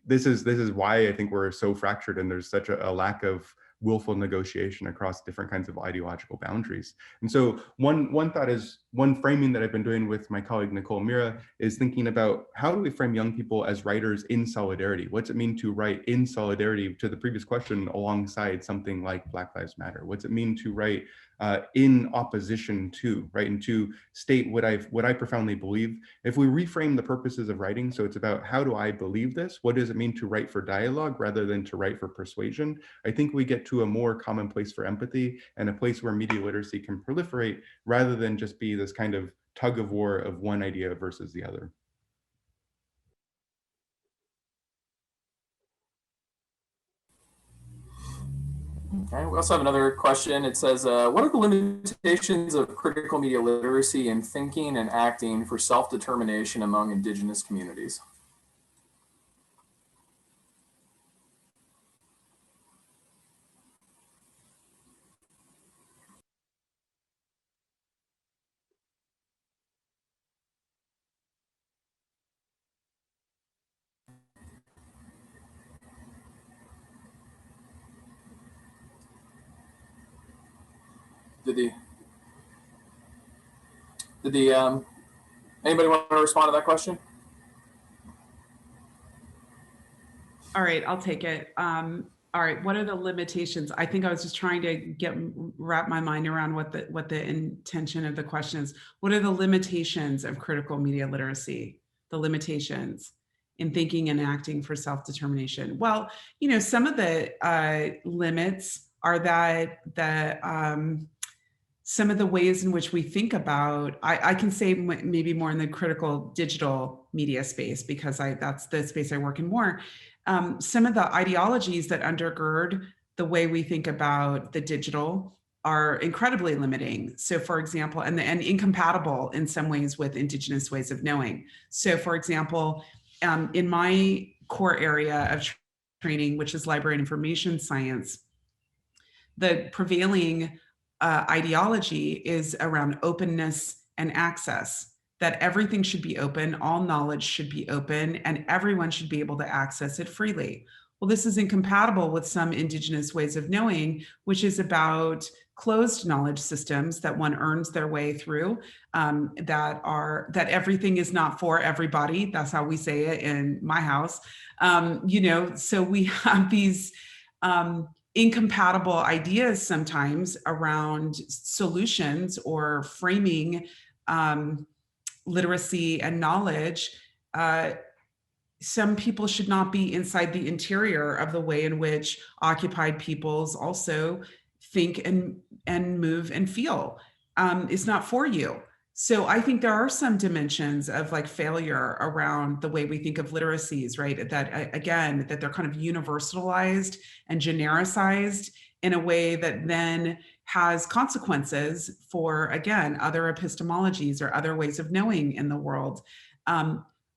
this is why I think we're so fractured and there's such a lack of willful negotiation across different kinds of ideological boundaries. And so one thought is, one framing that I've been doing with my colleague Nicole Mira is thinking about how do we frame young people as writers in solidarity? What's it mean to write in solidarity, to the previous question, alongside something like Black Lives Matter? What's it mean to write in opposition to, right? And to state what I profoundly believe. If we reframe the purposes of writing, so it's about how do I believe this? What does it mean to write for dialogue rather than to write for persuasion? I think we get to a more common place for empathy and a place where media literacy can proliferate rather than just be this kind of tug of war of one idea versus the other. Okay, we also have another question. It says, what are the limitations of critical media literacy in thinking and acting for self-determination among Indigenous communities? Anybody want to respond to that question? All right, I'll take it. All right, what are the limitations? I think I was just trying to wrap my mind around what the intention of the question is. What are the limitations of critical media literacy? The limitations in thinking and acting for self-determination. Well, you know, some of the limits are that some of the ways in which we think about, I can say maybe more in the critical digital media space, because that's the space I work in more. Some of the ideologies that undergird the way we think about the digital are incredibly limiting. So for example, and incompatible in some ways with Indigenous ways of knowing. So for example, in my core area of training, which is library and information science, the prevailing ideology is around openness and access, that everything should be open, all knowledge should be open, and everyone should be able to access it freely. Well, this is incompatible with some Indigenous ways of knowing, which is about closed knowledge systems that one earns their way through, that everything is not for everybody. That's how we say it in my house. You know, so we have these incompatible ideas sometimes around solutions or framing literacy and knowledge. Some people should not be inside the interior of the way in which occupied peoples also think and move and feel. It's not for you. So I think there are some dimensions of like failure around the way we think of literacies, right? That again, that they're kind of universalized and genericized in a way that then has consequences for, again, other epistemologies or other ways of knowing in the world.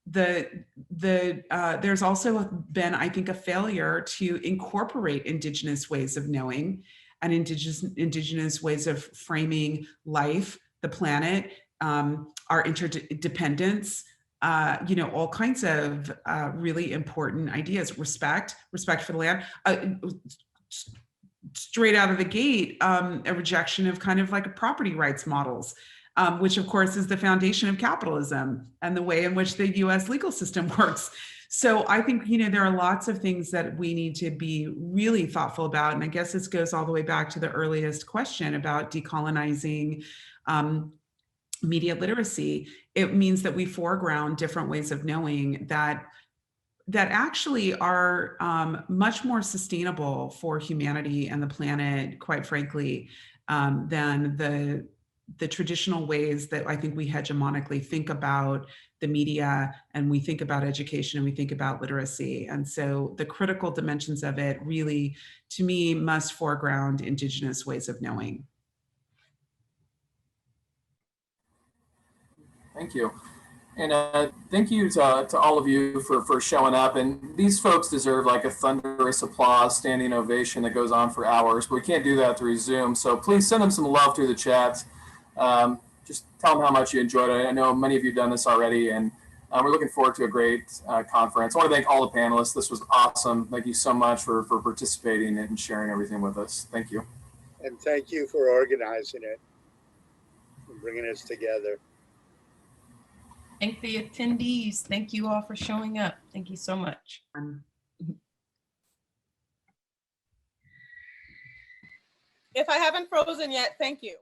There's also been, I think, a failure to incorporate Indigenous ways of knowing and Indigenous ways of framing life, the planet, our interdependence, you know, all kinds of really important ideas. Respect for the land. Straight out of the gate, a rejection of kind of like property rights models, which of course is the foundation of capitalism and the way in which the US legal system works. So I think, you know, there are lots of things that we need to be really thoughtful about. And I guess this goes all the way back to the earliest question about decolonizing media literacy. It means that we foreground different ways of knowing that actually are much more sustainable for humanity and the planet, quite frankly, than the traditional ways that I think we hegemonically think about the media, and we think about education, and we think about literacy. And so the critical dimensions of it really, to me, must foreground Indigenous ways of knowing. Thank you. And thank you to all of you for showing up. And these folks deserve like a thunderous applause, standing ovation that goes on for hours, but we can't do that through Zoom. So please send them some love through the chat. Just tell them how much you enjoyed it. I know many of you have done this already, and we're looking forward to a great conference. I want to thank all the panelists. This was awesome. Thank you so much for participating and sharing everything with us. Thank you. And thank you for organizing it and bringing us together. Thank the attendees. Thank you all for showing up. Thank you so much. If I haven't frozen yet, thank you.